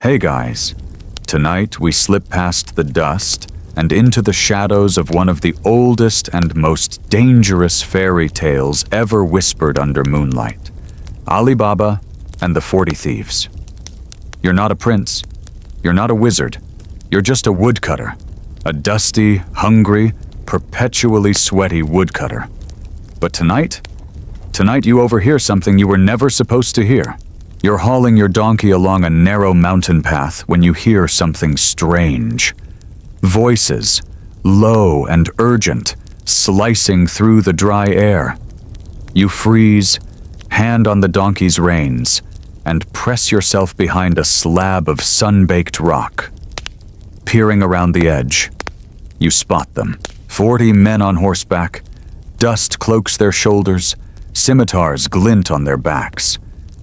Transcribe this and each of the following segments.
Hey guys, tonight we slip past the dust and into the shadows of one of the oldest and most dangerous fairy tales ever whispered under moonlight, Ali Baba and the 40 Thieves. You're not a prince, you're not a wizard, you're just a woodcutter, a dusty, hungry, perpetually sweaty woodcutter. But tonight you overhear something you were never supposed to hear. You're hauling your donkey along a narrow mountain path when you hear something strange. Voices, low and urgent, slicing through the dry air. You freeze, hand on the donkey's reins, and press yourself behind a slab of sun-baked rock. Peering around the edge, you spot them. 40 men on horseback. Dust cloaks their shoulders. Scimitars glint on their backs.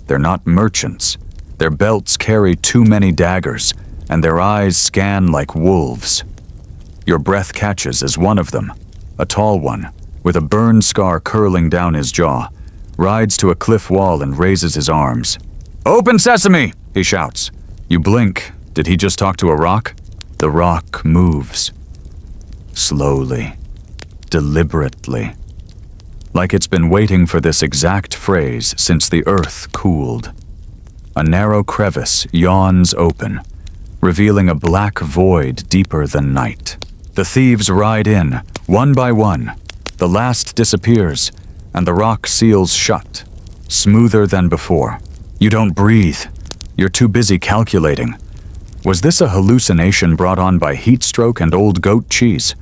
They're not merchants. Their belts carry too many daggers, and their eyes scan like wolves. Your breath catches as one of them, a tall one, with a burn scar curling down his jaw, rides to a cliff wall and raises his arms. "Open sesame!" he shouts. You blink. Did he just talk to a rock? The rock moves. Slowly, deliberately, like it's been waiting for this exact phrase since the earth cooled. A narrow crevice yawns open, revealing a black void deeper than night. The thieves ride in, one by one. The last disappears, and the rock seals shut, smoother than before. You don't breathe. You're too busy calculating. Was this a hallucination brought on by heat stroke and old goat cheese?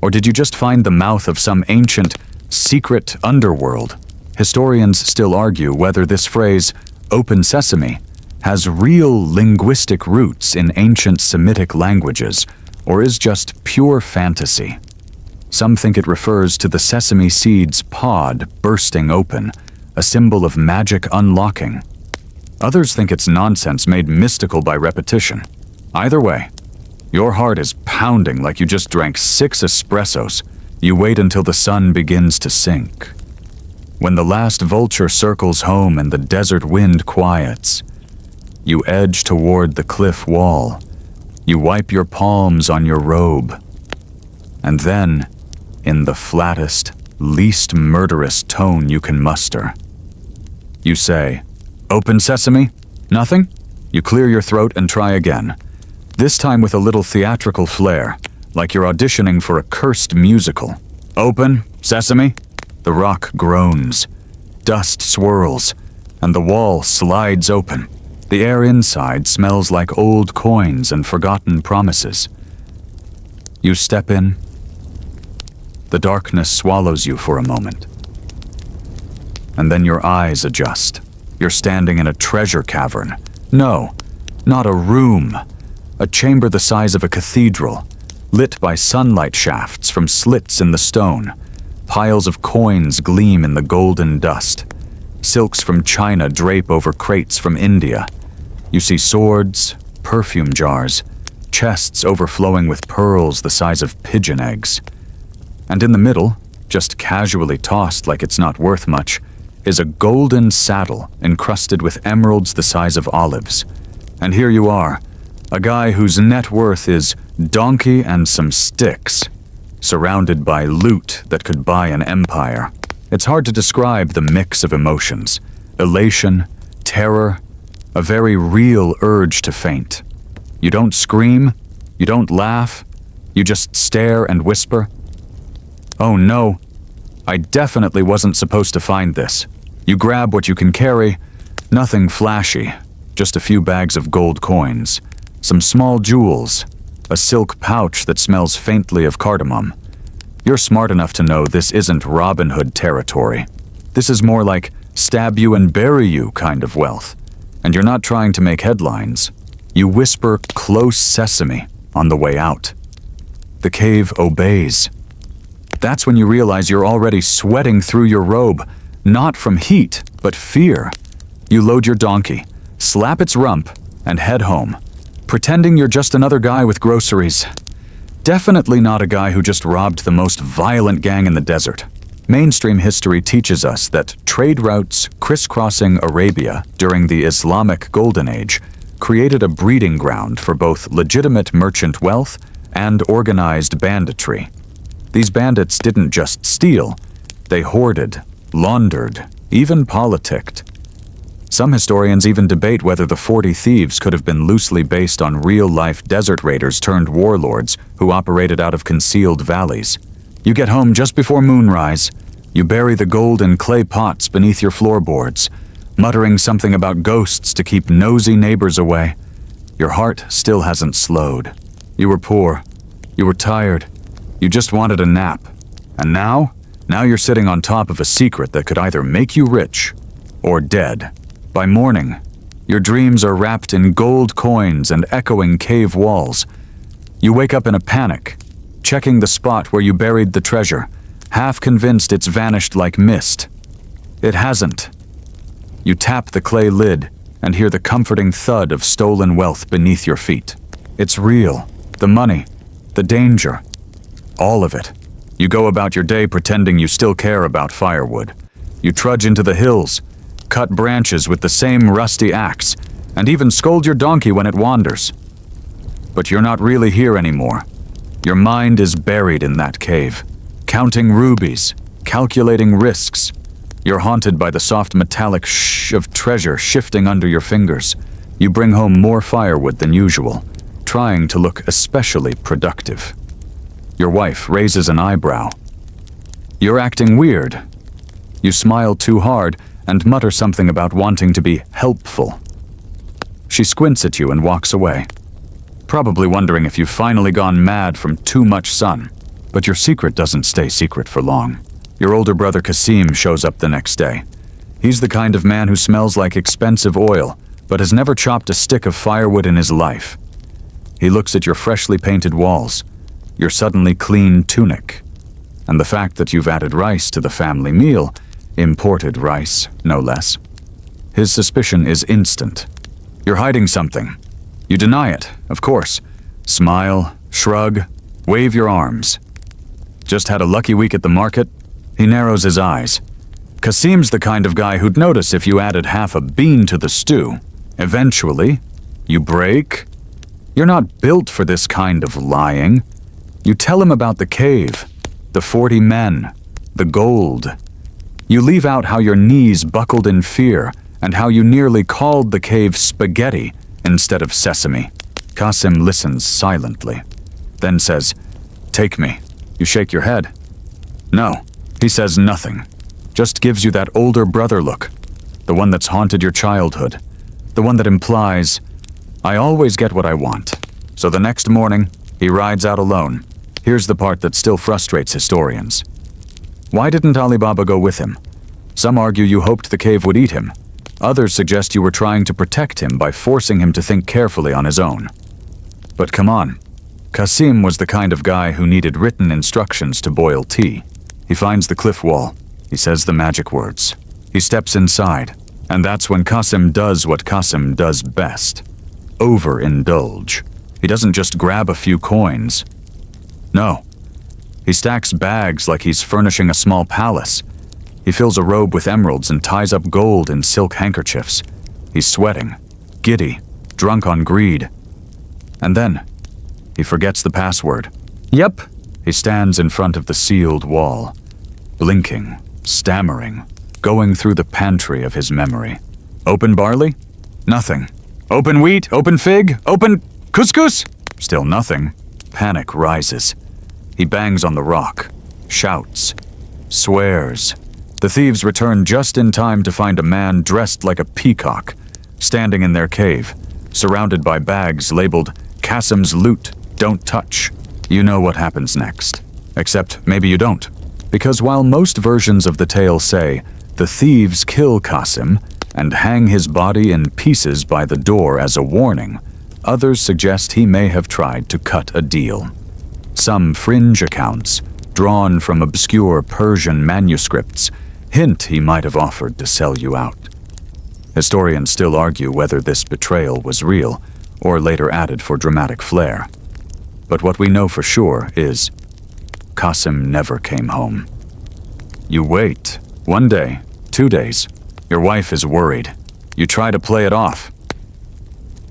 Or did you just find the mouth of some ancient, secret underworld? Historians still argue whether this phrase, "open sesame," has real linguistic roots in ancient Semitic languages, or is just pure fantasy. Some think it refers to the sesame seed's pod bursting open, a symbol of magic unlocking. Others think it's nonsense made mystical by repetition. Either way, your heart is pounding like you just drank 6 espressos. You wait until the sun begins to sink. When the last vulture circles home and the desert wind quiets, you edge toward the cliff wall. You wipe your palms on your robe. And then, in the flattest, least murderous tone you can muster, you say, "Open sesame? Nothing?" You clear your throat and try again. This time with a little theatrical flair, like you're auditioning for a cursed musical. "Open sesame?" The rock groans. Dust swirls, and the wall slides open. The air inside smells like old coins and forgotten promises. You step in. The darkness swallows you for a moment. And then your eyes adjust. You're standing in a treasure cavern. No, not a room. A chamber the size of a cathedral, lit by sunlight shafts from slits in the stone. Piles of coins gleam in the golden dust. Silks from China drape over crates from India. You see swords, perfume jars, chests overflowing with pearls the size of pigeon eggs. And in the middle, just casually tossed like it's not worth much, is a golden saddle encrusted with emeralds the size of olives. And here you are, a guy whose net worth is donkey and some sticks, surrounded by loot that could buy an empire. It's hard to describe the mix of emotions: elation, terror, a very real urge to faint. You don't scream, you don't laugh, you just stare and whisper, "Oh no, I definitely wasn't supposed to find this." You grab what you can carry, nothing flashy, just a few bags of gold coins, some small jewels, a silk pouch that smells faintly of cardamom. You're smart enough to know this isn't Robin Hood territory. This is more like stab you and bury you kind of wealth. And you're not trying to make headlines. You whisper "close sesame" on the way out. The cave obeys. That's when you realize you're already sweating through your robe, not from heat, but fear. You load your donkey, slap its rump, and head home, pretending you're just another guy with groceries. Definitely not a guy who just robbed the most violent gang in the desert. Mainstream history teaches us that trade routes crisscrossing Arabia during the Islamic Golden Age created a breeding ground for both legitimate merchant wealth and organized banditry. These bandits didn't just steal, they hoarded, laundered, even politicked. Some historians even debate whether the 40 Thieves could have been loosely based on real-life desert raiders turned warlords who operated out of concealed valleys. You get home just before moonrise. You bury the gold in clay pots beneath your floorboards, muttering something about ghosts to keep nosy neighbors away. Your heart still hasn't slowed. You were poor. You were tired. You just wanted a nap. And now you're sitting on top of a secret that could either make you rich or dead. By morning, your dreams are wrapped in gold coins and echoing cave walls. You wake up in a panic, checking the spot where you buried the treasure, half convinced it's vanished like mist. It hasn't. You tap the clay lid and hear the comforting thud of stolen wealth beneath your feet. It's real. The money, the danger, all of it. You go about your day pretending you still care about firewood. You trudge into the hills, cut branches with the same rusty axe, and even scold your donkey when it wanders. But you're not really here anymore. Your mind is buried in that cave, counting rubies, calculating risks. You're haunted by the soft metallic shh of treasure shifting under your fingers. You bring home more firewood than usual, trying to look especially productive. Your wife raises an eyebrow. You're acting weird. You smile too hard and mutter something about wanting to be helpful. She squints at you and walks away, probably wondering if you've finally gone mad from too much sun. But your secret doesn't stay secret for long. Your older brother Kasim shows up the next day. He's the kind of man who smells like expensive oil, but has never chopped a stick of firewood in his life. He looks at your freshly painted walls, your suddenly clean tunic, and the fact that you've added rice to the family meal, imported rice, no less. His suspicion is instant. You're hiding something. You deny it, of course. Smile, shrug, wave your arms. Just had a lucky week at the market? He narrows his eyes. Kasim's the kind of guy who'd notice if you added half a bean to the stew. Eventually, you break. You're not built for this kind of lying. You tell him about the cave, the 40 men, the gold. You leave out how your knees buckled in fear and how you nearly called the cave spaghetti instead of sesame. Kasim listens silently, then says, "Take me." You shake your head. No, he says nothing, just gives you that older brother look, the one that's haunted your childhood, the one that implies, "I always get what I want." So the next morning, he rides out alone. Here's the part that still frustrates historians. Why didn't Ali Baba go with him? Some argue you hoped the cave would eat him. Others suggest you were trying to protect him by forcing him to think carefully on his own. But come on. Kasim was the kind of guy who needed written instructions to boil tea. He finds the cliff wall. He says the magic words. He steps inside, and that's when Kasim does what Kasim does best. Overindulge. He doesn't just grab a few coins. No. He stacks bags like he's furnishing a small palace. He fills a robe with emeralds and ties up gold in silk handkerchiefs. He's sweating, giddy, drunk on greed. And then, he forgets the password. Yep. He stands in front of the sealed wall, blinking, stammering, going through the pantry of his memory. Open barley? Nothing. Open wheat? Open fig? Open couscous? Still nothing. Panic rises. He bangs on the rock, shouts, swears. The thieves return just in time to find a man dressed like a peacock, standing in their cave, surrounded by bags labeled Kasim's loot, don't touch. You know what happens next. Except maybe you don't. Because while most versions of the tale say the thieves kill Kasim and hang his body in pieces by the door as a warning, others suggest he may have tried to cut a deal. Some fringe accounts, drawn from obscure Persian manuscripts, hint he might have offered to sell you out. Historians still argue whether this betrayal was real or later added for dramatic flair. But what we know for sure is Kasim never came home. You wait. 1 day, 2 days. Your wife is worried. You try to play it off.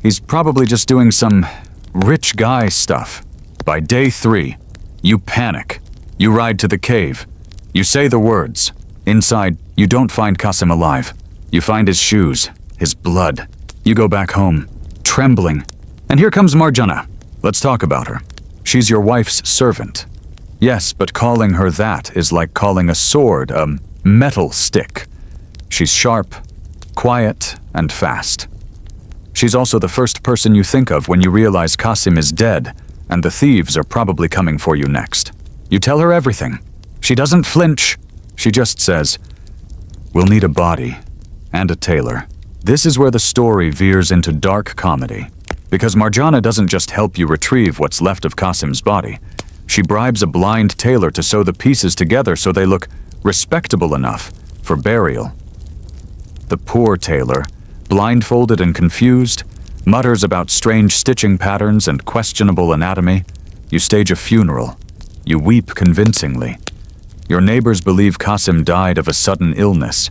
He's probably just doing some rich guy stuff. By day 3, you panic. You ride to the cave. You say the words. Inside, you don't find Qasim alive. You find his shoes, his blood. You go back home, trembling. And here comes Marjaneh. Let's talk about her. She's your wife's servant. Yes, but calling her that is like calling a sword a metal stick. She's sharp, quiet, and fast. She's also the first person you think of when you realize Qasim is dead, and the thieves are probably coming for you next. You tell her everything. She doesn't flinch. She just says, "We'll need a body and a tailor." This is where the story veers into dark comedy, because Marjaneh doesn't just help you retrieve what's left of Qasim's body. She bribes a blind tailor to sew the pieces together so they look respectable enough for burial. The poor tailor, blindfolded and confused, mutters about strange stitching patterns and questionable anatomy. You stage a funeral. You weep convincingly. Your neighbors believe Qasim died of a sudden illness.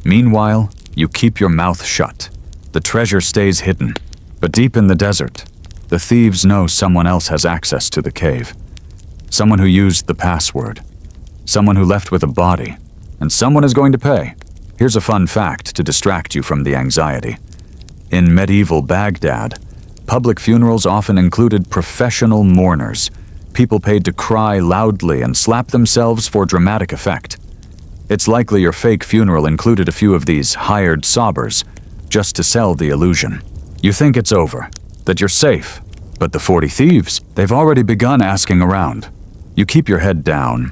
Meanwhile, you keep your mouth shut. The treasure stays hidden, but deep in the desert, the thieves know someone else has access to the cave. Someone who used the password. Someone who left with a body. And someone is going to pay. Here's a fun fact to distract you from the anxiety. In medieval Baghdad, public funerals often included professional mourners, people paid to cry loudly and slap themselves for dramatic effect. It's likely your fake funeral included a few of these hired sobbers, just to sell the illusion. You think it's over, that you're safe, but the 40 Thieves, they've already begun asking around. You keep your head down.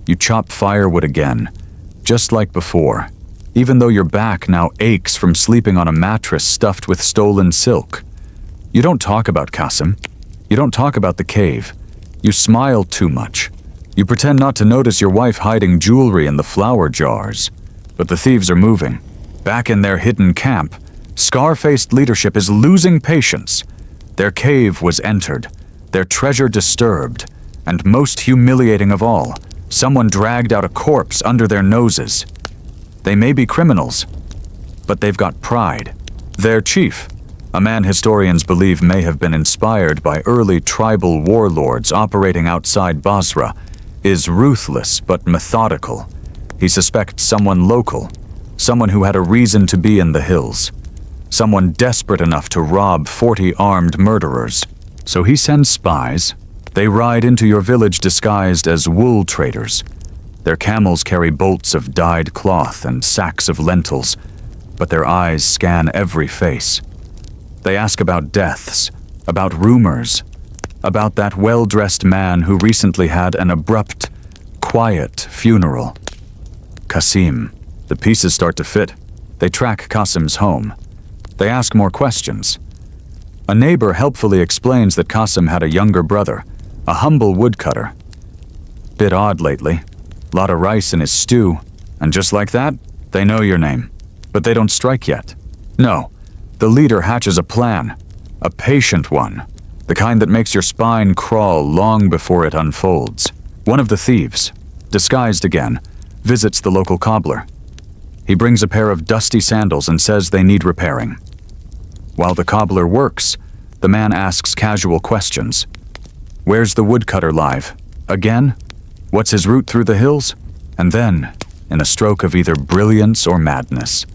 You chop firewood again, just like before, even though your back now aches from sleeping on a mattress stuffed with stolen silk. You don't talk about Qasim. You don't talk about the cave. You smile too much. You pretend not to notice your wife hiding jewelry in the flower jars. But the thieves are moving. Back in their hidden camp, scar-faced leadership is losing patience. Their cave was entered, their treasure disturbed, and most humiliating of all, someone dragged out a corpse under their noses. They may be criminals, but they've got pride. Their chief, a man historians believe may have been inspired by early tribal warlords operating outside Basra, is ruthless but methodical. He suspects someone local, someone who had a reason to be in the hills, someone desperate enough to rob 40 armed murderers. So he sends spies. They ride into your village disguised as wool traders. Their camels carry bolts of dyed cloth and sacks of lentils, but their eyes scan every face. They ask about deaths, about rumors, about that well-dressed man who recently had an abrupt, quiet funeral. Qasim. The pieces start to fit. They track Qasim's home. They ask more questions. A neighbor helpfully explains that Qasim had a younger brother, a humble woodcutter. Bit odd lately. Lot of rice in his stew, and just like that, they know your name. But they don't strike yet. No, the leader hatches a plan, a patient one, the kind that makes your spine crawl long before it unfolds. One of the thieves, disguised again, visits the local cobbler. He brings a pair of dusty sandals and says they need repairing. While the cobbler works, the man asks casual questions. Where's the woodcutter live? Again? What's his route through the hills? And then, in a stroke of either brilliance or madness,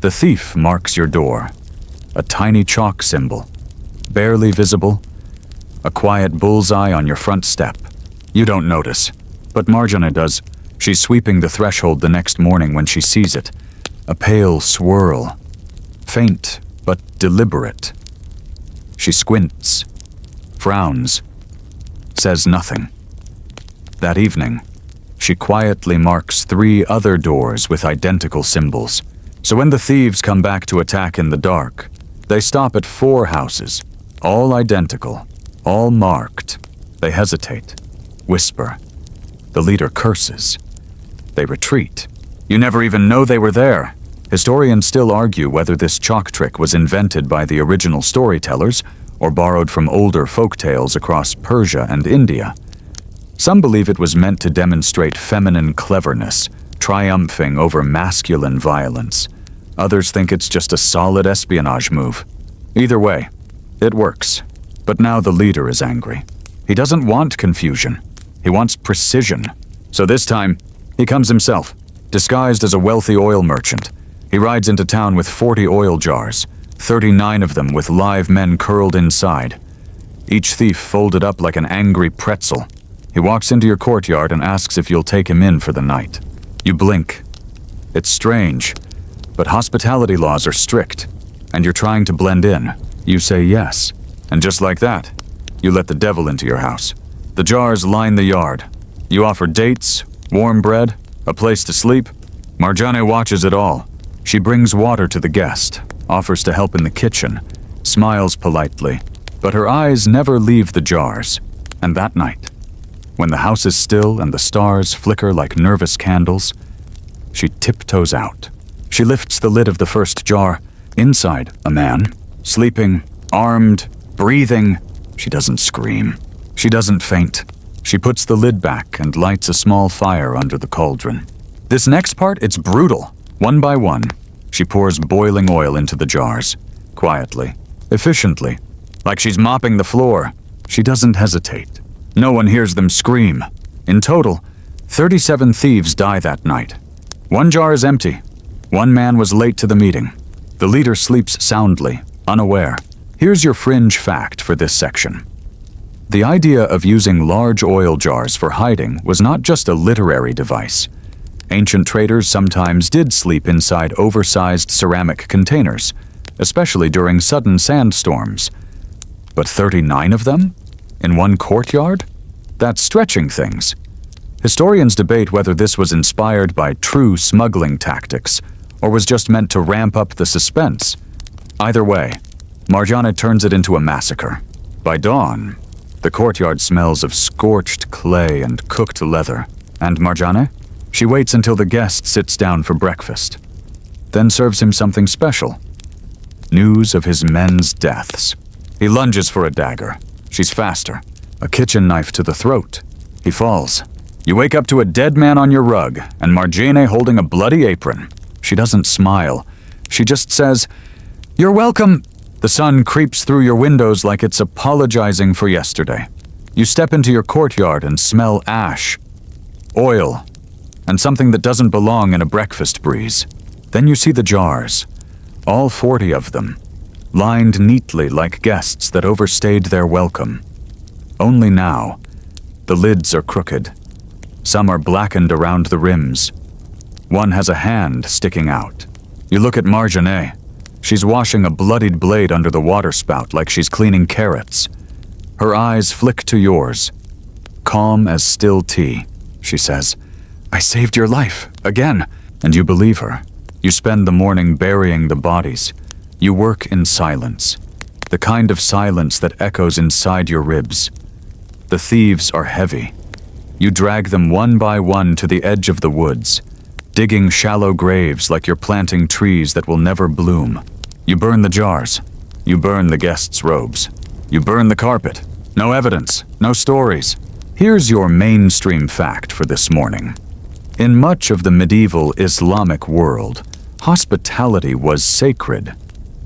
the thief marks your door. A tiny chalk symbol, barely visible, a quiet bullseye on your front step. You don't notice, but Marjaneh does. She's sweeping the threshold the next morning when she sees it. A pale swirl, faint but deliberate. She squints, frowns, says nothing. That evening, she quietly marks 3 other doors with identical symbols. So when the thieves come back to attack in the dark, they stop at 4 houses, all identical, all marked. They hesitate, whisper. The leader curses. They retreat. You never even know they were there. Historians still argue whether this chalk trick was invented by the original storytellers or borrowed from older folk tales across Persia and India. Some believe it was meant to demonstrate feminine cleverness, triumphing over masculine violence. Others think it's just a solid espionage move. Either way, it works. But now the leader is angry. He doesn't want confusion. He wants precision. So this time, he comes himself, disguised as a wealthy oil merchant. He rides into town with 40 oil jars, 39 of them with live men curled inside. Each thief folded up like an angry pretzel. He walks into your courtyard and asks if you'll take him in for the night. You blink. It's strange, but hospitality laws are strict, and you're trying to blend in. You say yes, and just like that, you let the devil into your house. The jars line the yard. You offer dates, warm bread, a place to sleep. Marjaneh watches it all. She brings water to the guest, offers to help in the kitchen, smiles politely, but her eyes never leave the jars. And that night, when the house is still and the stars flicker like nervous candles, she tiptoes out. She lifts the lid of the first jar. Inside, a man, sleeping, armed, breathing. She doesn't scream. She doesn't faint. She puts the lid back and lights a small fire under the cauldron. This next part, it's brutal. One by one, she pours boiling oil into the jars, quietly, efficiently, like she's mopping the floor. She doesn't hesitate. No one hears them scream. In total, 37 thieves die that night. One jar is empty. One man was late to the meeting. The leader sleeps soundly, unaware. Here's your fringe fact for this section. The idea of using large oil jars for hiding was not just a literary device. Ancient traders sometimes did sleep inside oversized ceramic containers, especially during sudden sandstorms. But 39 of them? In one courtyard? That's stretching things. Historians debate whether this was inspired by true smuggling tactics, or was just meant to ramp up the suspense. Either way, Marjaneh turns it into a massacre. By dawn, the courtyard smells of scorched clay and cooked leather. And Marjaneh? She waits until the guest sits down for breakfast, then serves him something special. News of his men's deaths. He lunges for a dagger. She's faster. A kitchen knife to the throat. He falls. You wake up to a dead man on your rug, and Marjaneh holding a bloody apron. She doesn't smile. She just says, "You're welcome." The sun creeps through your windows like it's apologizing for yesterday. You step into your courtyard and smell ash, oil, and something that doesn't belong in a breakfast breeze. Then you see the jars, all 40 of them, lined neatly like guests that overstayed their welcome. Only now, the lids are crooked. Some are blackened around the rims. One has a hand sticking out. You look at Marjaneh. She's washing a bloodied blade under the water spout like she's cleaning carrots. Her eyes flick to yours. Calm as still tea, she says, "I saved your life, again." And you believe her. You spend the morning burying the bodies. You work in silence, the kind of silence that echoes inside your ribs. The thieves are heavy. You drag them one by one to the edge of the woods, digging shallow graves like you're planting trees that will never bloom. You burn the jars. You burn the guests' robes. You burn the carpet. No evidence, no stories. Here's your mainstream fact for this morning. In much of the medieval Islamic world, hospitality was sacred.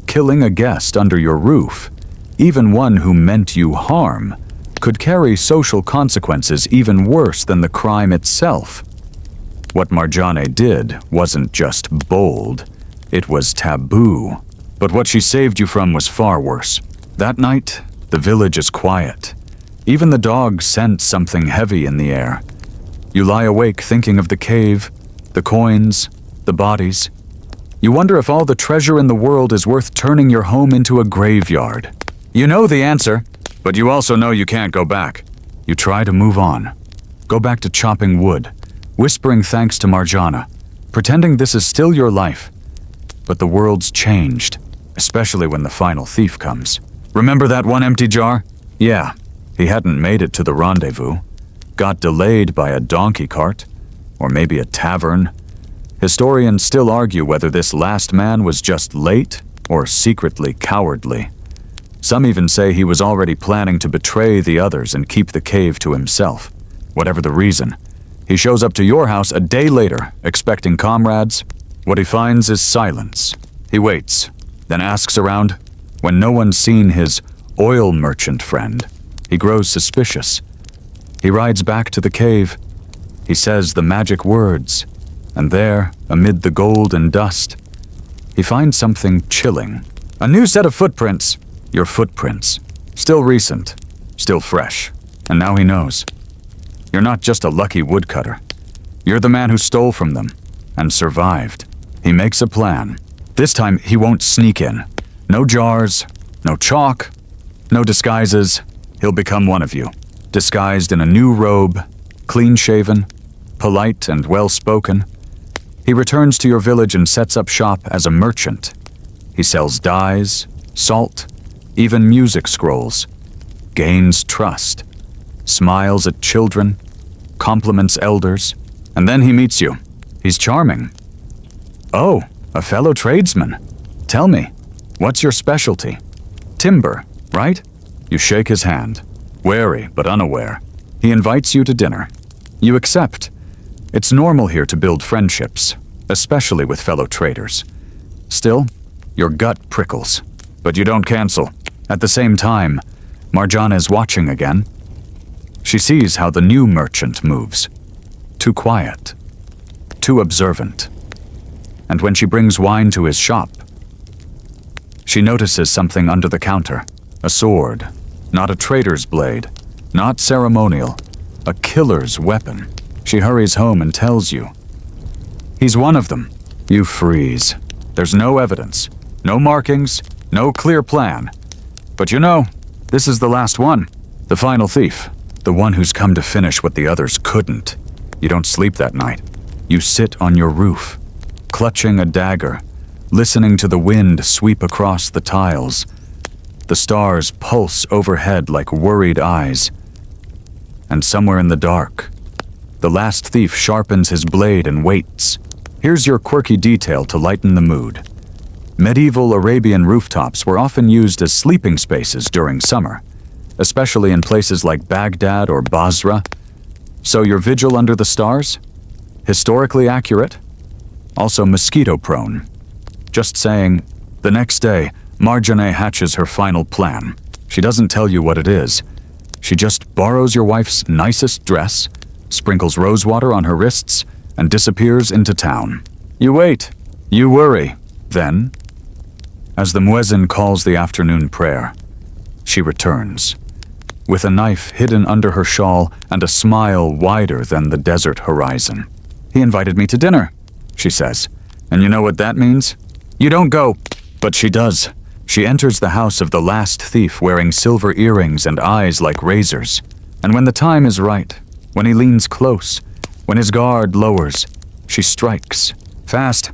Killing a guest under your roof, even one who meant you harm, could carry social consequences even worse than the crime itself. What Marjaneh did wasn't just bold, it was taboo. But what she saved you from was far worse. That night, the village is quiet. Even the dogs sense something heavy in the air. You lie awake thinking of the cave, the coins, the bodies. You wonder if all the treasure in the world is worth turning your home into a graveyard. You know the answer, but you also know you can't go back. You try to move on. Go back to chopping wood, whispering thanks to Marjaneh, pretending this is still your life. But the world's changed, especially when the final thief comes. Remember that one empty jar? Yeah, he hadn't made it to the rendezvous. Got delayed by a donkey cart, or maybe a tavern. Historians still argue whether this last man was just late or secretly cowardly. Some even say he was already planning to betray the others and keep the cave to himself. Whatever the reason, he shows up to your house a day later, expecting comrades. What he finds is silence. He waits, then asks around, When no one's seen his oil merchant friend, he grows suspicious. He rides back to the cave. He says the magic words, and there, amid the gold and dust, he finds something chilling. A new set of footprints. Your footprints. Still recent. Still fresh. And now he knows. You're not just a lucky woodcutter. You're the man who stole from them and survived. He makes a plan. This time he won't sneak in. No jars, no chalk, no disguises. He'll become one of you, disguised in a new robe, clean-shaven, polite and well-spoken. He returns to your village and sets up shop as a merchant. He sells dyes, salt, even music scrolls, gains trust, smiles at children, compliments elders, and then he meets you. He's charming. Oh, a fellow tradesman. Tell me, what's your specialty? Timber, right? You shake his hand, wary but unaware. He invites you to dinner. You accept. It's normal here to build friendships, especially with fellow traders. Still, your gut prickles, but you don't cancel. At the same time, Marjaneh is watching again. She sees how the new merchant moves. Too quiet, too observant. And when she brings wine to his shop, she notices something under the counter. A sword, not a trader's blade, not ceremonial, a killer's weapon. She hurries home and tells you. He's one of them. You freeze. There's no evidence, no markings, no clear plan. But you know, this is the last one, the final thief, the one who's come to finish what the others couldn't. You don't sleep that night. You sit on your roof, clutching a dagger, listening to the wind sweep across the tiles. The stars pulse overhead like worried eyes. And somewhere in the dark, the last thief sharpens his blade and waits. Here's your quirky detail to lighten the mood. Medieval Arabian rooftops were often used as sleeping spaces during summer, especially in places like Baghdad or Basra. So your vigil under the stars? Historically accurate? Also mosquito-prone. Just saying, the next day, Marjaneh hatches her final plan. She doesn't tell you what it is. She just borrows your wife's nicest dress, sprinkles rosewater on her wrists, and disappears into town. You wait. You worry. Then, as the muezzin calls the afternoon prayer, she returns, with a knife hidden under her shawl and a smile wider than the desert horizon. He invited me to dinner, she says. And you know what that means? You don't go. But she does. She enters the house of the last thief wearing silver earrings and eyes like razors. And when the time is right, when he leans close, when his guard lowers, she strikes. Fast.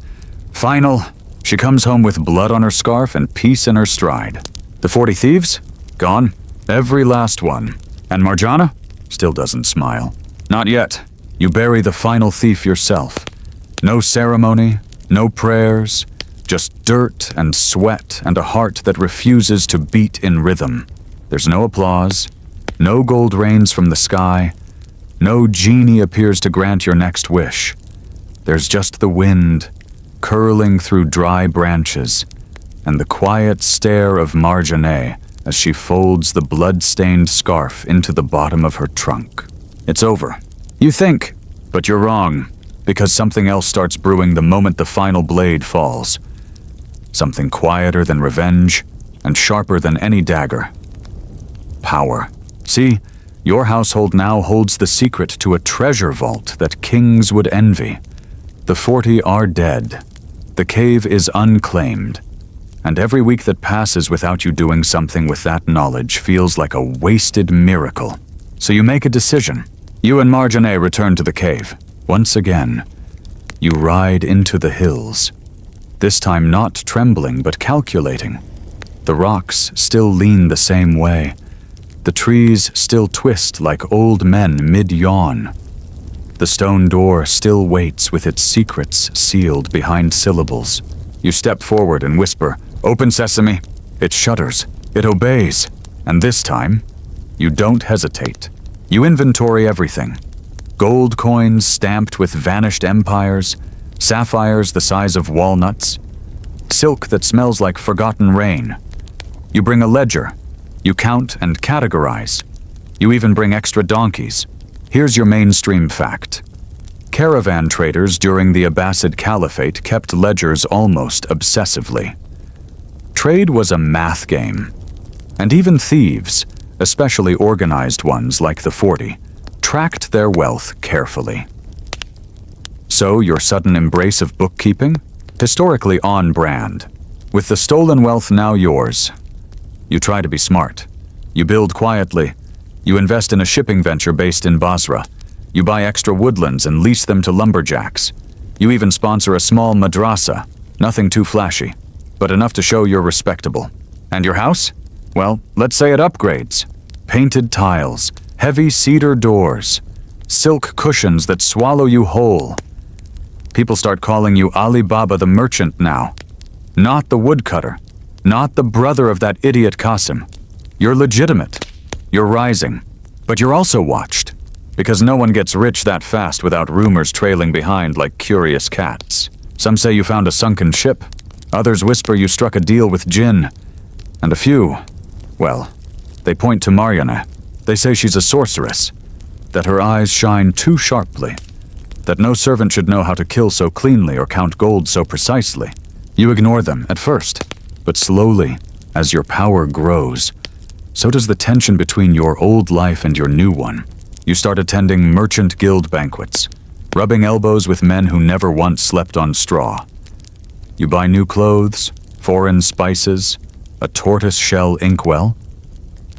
Final. She comes home with blood on her scarf and peace in her stride. The 40 Thieves? Gone. Every last one. And Marjaneh? Still doesn't smile. Not yet. You bury the final thief yourself. No ceremony, no prayers, just dirt and sweat and a heart that refuses to beat in rhythm. There's no applause, no gold rains from the sky, no genie appears to grant your next wish. There's just the wind, curling through dry branches, and the quiet stare of Marjaneh as she folds the blood-stained scarf into the bottom of her trunk. It's over. You think, but you're wrong, because something else starts brewing the moment the final blade falls. Something quieter than revenge, and sharper than any dagger. Power. See, your household now holds the secret to a treasure vault that kings would envy. The 40 are dead. The cave is unclaimed. And every week that passes without you doing something with that knowledge feels like a wasted miracle. So you make a decision. You and Marjaneh return to the cave. Once again, you ride into the hills. This time not trembling but calculating. The rocks still lean the same way. The trees still twist like old men mid-yawn. The stone door still waits with its secrets sealed behind syllables. You step forward and whisper, "Open sesame." It shudders. It obeys. And this time, you don't hesitate. You inventory everything. Gold coins stamped with vanished empires, sapphires the size of walnuts, silk that smells like forgotten rain, You bring a ledger. You count and categorize. You even bring extra donkeys. Here's your mainstream fact. Caravan traders during the Abbasid Caliphate kept ledgers almost obsessively. Trade was a math game. And even thieves, especially organized ones like the 40, tracked their wealth carefully. So your sudden embrace of bookkeeping? Historically on brand. With the stolen wealth now yours. You try to be smart. You build quietly. You invest in a shipping venture based in Basra. You buy extra woodlands and lease them to lumberjacks. You even sponsor a small madrasa. Nothing too flashy, but enough to show you're respectable. And your house? Well, let's say it upgrades. Painted tiles, heavy cedar doors, silk cushions that swallow you whole. People start calling you Ali Baba the merchant now. Not the woodcutter. Not the brother of that idiot Qasim. You're legitimate. You're rising. But you're also watched. Because no one gets rich that fast without rumors trailing behind like curious cats. Some say you found a sunken ship. Others whisper you struck a deal with Jinn. And a few, well, they point to Marjaneh. They say she's a sorceress. That her eyes shine too sharply. That no servant should know how to kill so cleanly or count gold so precisely. You ignore them at first, but slowly, as your power grows, so does the tension between your old life and your new one. You start attending merchant guild banquets, rubbing elbows with men who never once slept on straw. You buy new clothes, foreign spices, a tortoise-shell inkwell.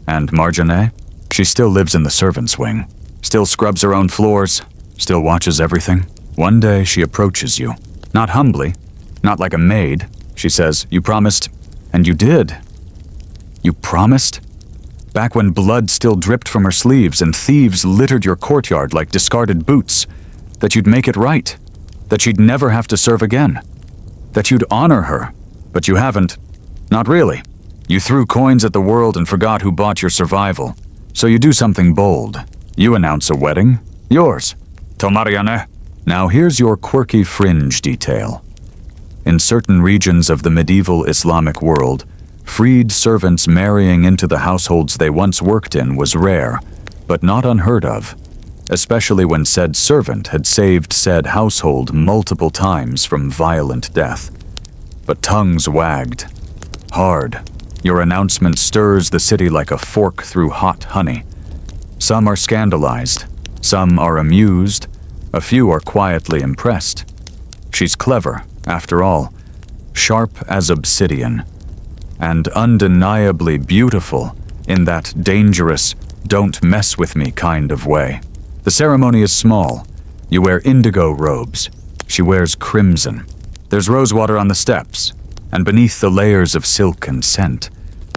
And Marjaneh? She still lives in the servants' wing, still scrubs her own floors, still watches everything. One day she approaches you, not humbly, not like a maid. She says, "You promised," and you did. You promised? Back when blood still dripped from her sleeves and thieves littered your courtyard like discarded boots, that you'd make it right, that she'd never have to serve again, that you'd honor her, but you haven't. Not really. You threw coins at the world and forgot who bought your survival. So you do something bold. You announce a wedding. Yours. To Marjaneh. Now here's your quirky fringe detail. In certain regions of the medieval Islamic world, freed servants marrying into the households they once worked in was rare, but not unheard of, especially when said servant had saved said household multiple times from violent death. But tongues wagged. Hard. Your announcement stirs the city like a fork through hot honey. Some are scandalized. Some are amused. A few are quietly impressed. She's clever, after all, sharp as obsidian, and undeniably beautiful in that dangerous, don't mess with me kind of way. The ceremony is small. You wear indigo robes. She wears crimson. There's rosewater on the steps, and beneath the layers of silk and scent,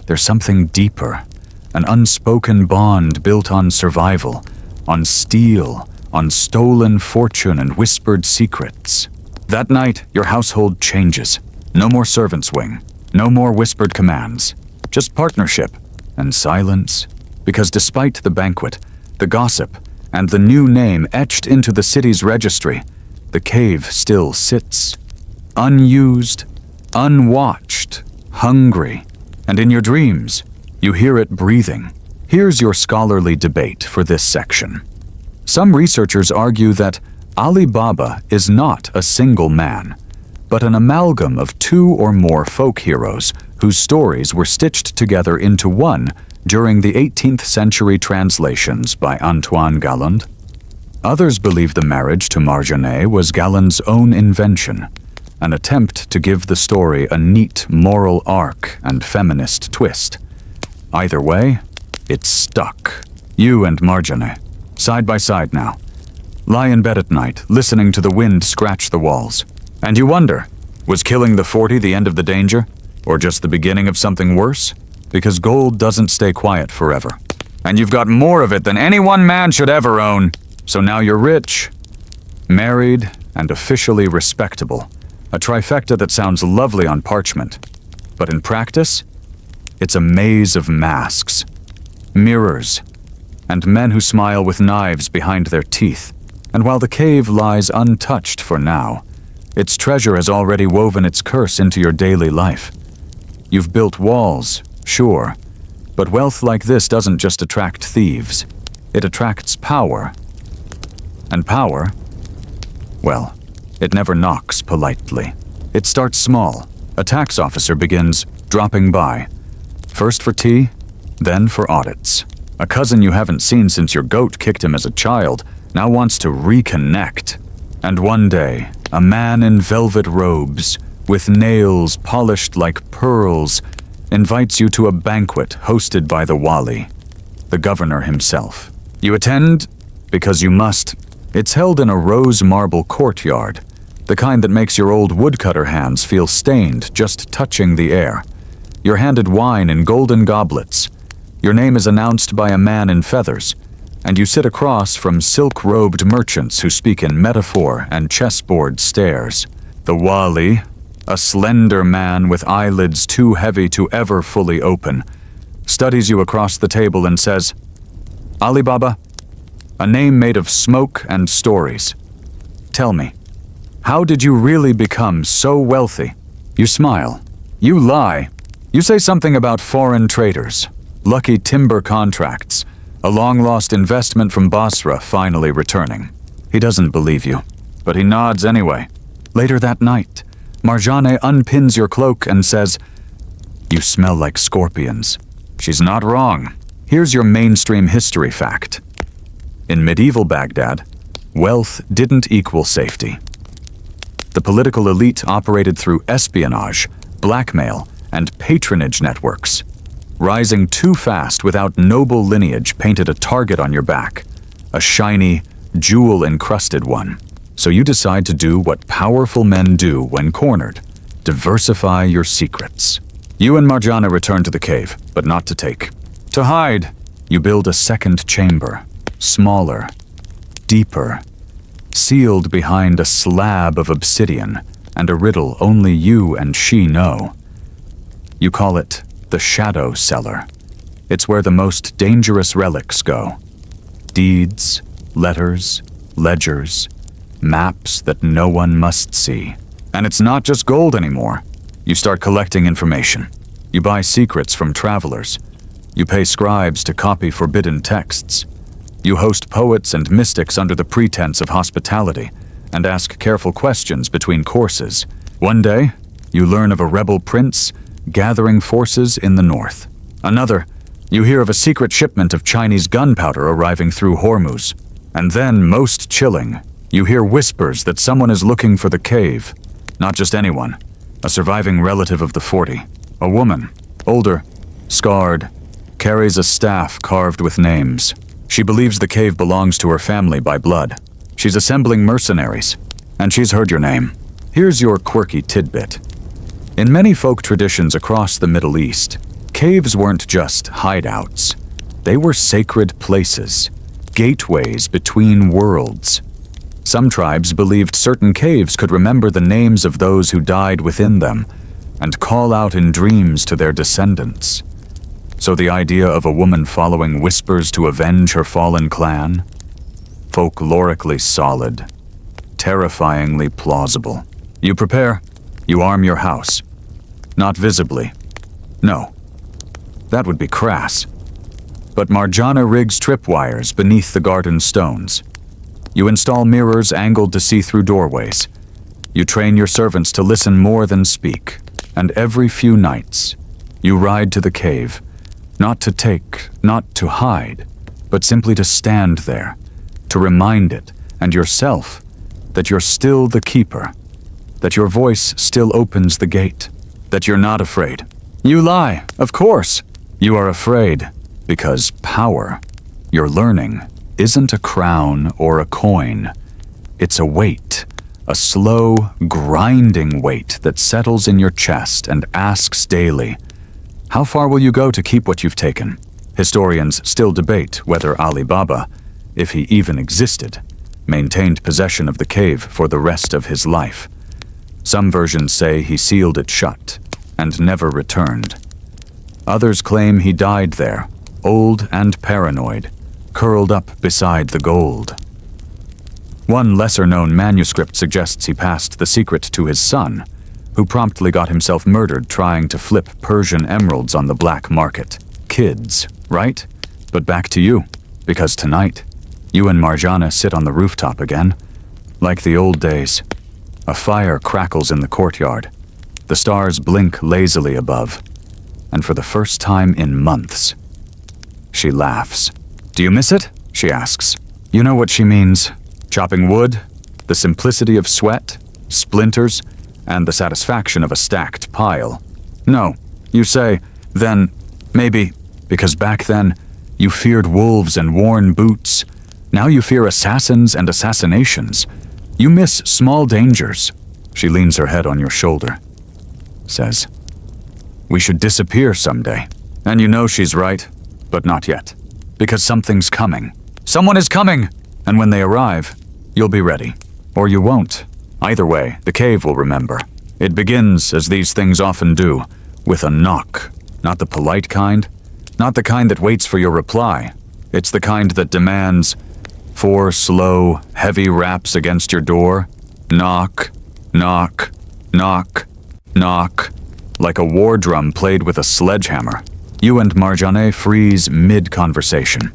there's something deeper, an unspoken bond built on survival, on steel, on stolen fortune and whispered secrets. That night, your household changes. No more servant's wing, no more whispered commands, just partnership and silence, because despite the banquet, the gossip, and the new name etched into the city's registry, the cave still sits, unused, unwatched, hungry, and in your dreams, you hear it breathing. Here's your scholarly debate for this section. Some researchers argue that Ali Baba is not a single man, but an amalgam of two or more folk heroes whose stories were stitched together into one during the 18th century translations by Antoine Galland. Others believe the marriage to Marjaneh was Galland's own invention, an attempt to give the story a neat moral arc and feminist twist. Either way, it's stuck. You and Marjaneh, side by side now. Lie in bed at night, listening to the wind scratch the walls. And you wonder, was killing the 40 the end of the danger? Or just the beginning of something worse? Because gold doesn't stay quiet forever. And you've got more of it than any one man should ever own. So now you're rich, married, and officially respectable. A trifecta that sounds lovely on parchment. But in practice, it's a maze of masks, mirrors, and men who smile with knives behind their teeth. And while the cave lies untouched for now, its treasure has already woven its curse into your daily life. You've built walls, Sure, but wealth like this doesn't just attract thieves. It attracts power. And power, well, it never knocks politely. It starts small. A tax officer begins dropping by. First for tea, then for audits. A cousin you haven't seen since your goat kicked him as a child now wants to reconnect. And one day, a man in velvet robes, with nails polished like pearls, invites you to a banquet hosted by the wali, the governor himself. You attend because you must. It's held in a rose marble courtyard, the kind that makes your old woodcutter hands feel stained just touching the air. You're handed wine in golden goblets. Your name is announced by a man in feathers, and you sit across from silk-robed merchants who speak in metaphor and chessboard stares. The wali, a slender man with eyelids too heavy to ever fully open, studies you across the table and says, "Ali Baba, a name made of smoke and stories. Tell me, how did you really become so wealthy?" You smile. You lie. You say something about foreign traders, lucky timber contracts, a long-lost investment from Basra finally returning. He doesn't believe you, but he nods anyway. Later that night, Marjaneh unpins your cloak and says, "You smell like scorpions." She's not wrong. Here's your mainstream history fact. In medieval Baghdad, wealth didn't equal safety. The political elite operated through espionage, blackmail, and patronage networks. Rising too fast without noble lineage painted a target on your back, a shiny, jewel-encrusted one. So you decide to do what powerful men do when cornered: diversify your secrets. You and Marjaneh return to the cave, but not to take. To hide, you build a second chamber, smaller, deeper, sealed behind a slab of obsidian and a riddle only you and she know. You call it the Shadow Cellar. It's where the most dangerous relics go. Deeds, letters, ledgers, maps that no one must see. And it's not just gold anymore. You start collecting information. You buy secrets from travelers. You pay scribes to copy forbidden texts. You host poets and mystics under the pretense of hospitality and ask careful questions between courses. One day, you learn of a rebel prince gathering forces in the north. Another, you hear of a secret shipment of Chinese gunpowder arriving through Hormuz. And then, most chilling, you hear whispers that someone is looking for the cave. Not just anyone, a surviving relative of the 40. A woman, older, scarred, carries a staff carved with names. She believes the cave belongs to her family by blood. She's assembling mercenaries, and she's heard your name. Here's your quirky tidbit. In many folk traditions across the Middle East, caves weren't just hideouts. They were sacred places, gateways between worlds. Some tribes believed certain caves could remember the names of those who died within them and call out in dreams to their descendants. So the idea of a woman following whispers to avenge her fallen clan? Folklorically solid, terrifyingly plausible. You prepare, you arm your house. Not visibly. No, that would be crass. But Marjaneh rigs tripwires beneath the garden stones. You install mirrors angled to see through doorways. You train your servants to listen more than speak. And every few nights, you ride to the cave, not to take, not to hide, but simply to stand there, to remind it and yourself that you're still the keeper, that your voice still opens the gate, that you're not afraid. You lie, of course. You are afraid because power, your learning, isn't a crown or a coin. It's a weight, a slow, grinding weight that settles in your chest and asks daily, how far will you go to keep what you've taken? Historians still debate whether Ali Baba, if he even existed, maintained possession of the cave for the rest of his life. Some versions say he sealed it shut and never returned. Others claim he died there, old and paranoid, curled up beside the gold. One lesser-known manuscript suggests he passed the secret to his son, who promptly got himself murdered trying to flip Persian emeralds on the black market. Kids, right? But back to you, because tonight, you and Marjaneh sit on the rooftop again. Like the old days. A fire crackles in the courtyard. The stars blink lazily above. And for the first time in months, she laughs. Do you miss it? She asks. You know what she means. Chopping wood, the simplicity of sweat, splinters, and the satisfaction of a stacked pile. No, you say, then, maybe, because back then, you feared wolves and worn boots. Now you fear assassins and assassinations. You miss small dangers. She leans her head on your shoulder. Says, we should disappear someday. And you know she's right, but not yet. Because something's coming. Someone is coming! And when they arrive, you'll be ready. Or you won't. Either way, the cave will remember. It begins, as these things often do, with a knock. Not the polite kind. Not the kind that waits for your reply. It's the kind that demands 4 slow, heavy raps against your door. Knock, knock, knock, knock. Like a war drum played with a sledgehammer. You and Marjaneh freeze mid-conversation.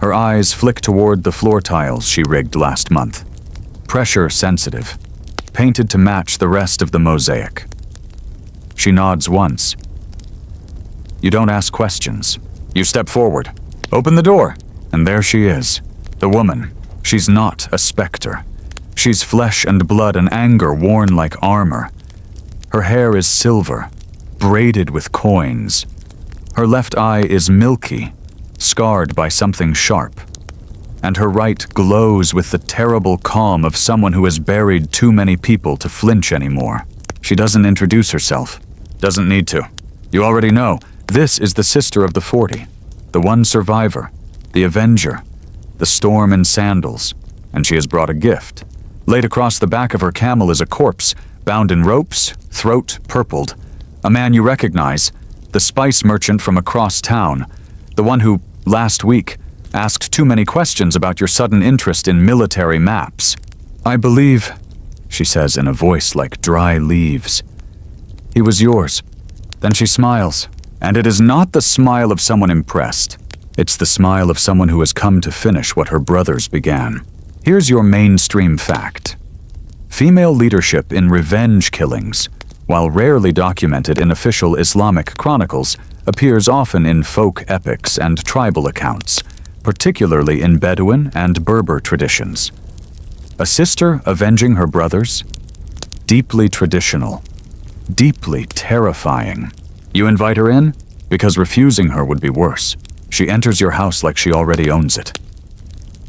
Her eyes flick toward the floor tiles she rigged last month. Pressure sensitive, painted to match the rest of the mosaic. She nods once. You don't ask questions. You step forward. Open the door. And there she is. The woman. She's not a specter. She's flesh and blood and anger worn like armor. Her hair is silver, braided with coins. Her left eye is milky, scarred by something sharp. And her right glows with the terrible calm of someone who has buried too many people to flinch anymore. She doesn't introduce herself. Doesn't need to. You already know. This is the sister of the 40. The one survivor. The avenger. The storm in sandals. And she has brought a gift. Laid across the back of her camel is a corpse, bound in ropes, throat purpled. A man you recognize. The spice merchant from across town. The one who, last week, asked too many questions about your sudden interest in military maps. I believe, she says in a voice like dry leaves. He was yours. Then she smiles, and it is not the smile of someone impressed. It's the smile of someone who has come to finish what her brothers began. Here's your mainstream fact. Female leadership in revenge killings, while rarely documented in official Islamic chronicles, appears often in folk epics and tribal accounts, particularly in Bedouin and Berber traditions. A sister avenging her brothers? Deeply traditional. Deeply terrifying. You invite her in? Because refusing her would be worse. She enters your house like she already owns it.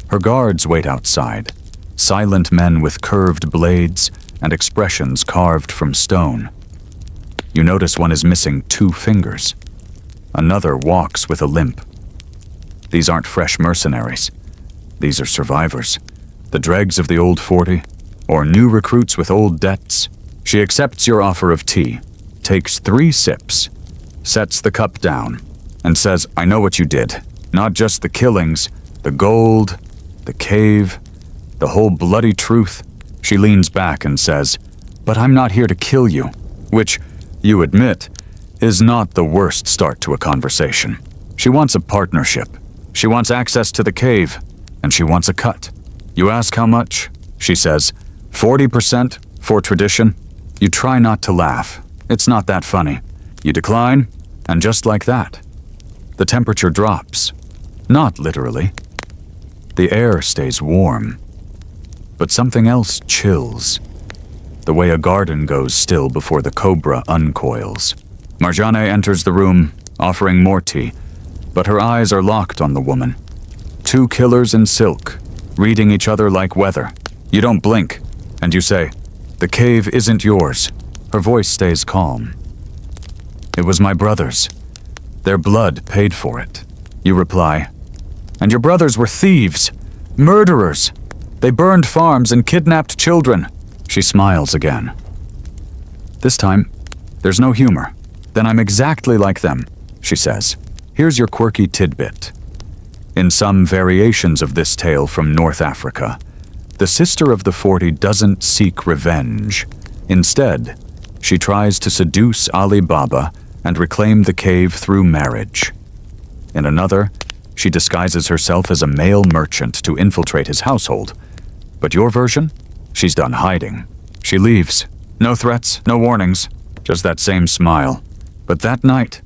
Her guards wait outside, silent men with curved blades and expressions carved from stone. You notice one is missing 2 fingers. Another walks with a limp. These aren't fresh mercenaries. These are survivors. The dregs of the old 40, or new recruits with old debts. She accepts your offer of tea, takes 3 sips, sets the cup down, and says, I know what you did. Not just the killings, the gold, the cave, the whole bloody truth. She leans back and says, but I'm not here to kill you, which, you admit, is not the worst start to a conversation. She wants a partnership. She wants access to the cave, and she wants a cut. You ask how much? She says, 40% for tradition. You try not to laugh. It's not that funny. You decline, and just like that, the temperature drops. Not literally. The air stays warm. But something else chills. The way a garden goes still before the cobra uncoils. Marjaneh enters the room, offering more tea, but her eyes are locked on the woman. 2 killers in silk, reading each other like weather. You don't blink, and you say, the cave isn't yours. Her voice stays calm. It was my brother's. Their blood paid for it. You reply, and your brothers were thieves, murderers. They burned farms and kidnapped children. She smiles again. This time, there's no humor. Then I'm exactly like them, she says. Here's your quirky tidbit. In some variations of this tale from North Africa, the sister of the 40 doesn't seek revenge. Instead, She tries to seduce Ali Baba and reclaim the cave through marriage. In another, she disguises herself as a male merchant to infiltrate his household. But your version? She's done hiding. She leaves. No threats, no warnings, just that same smile. But that night,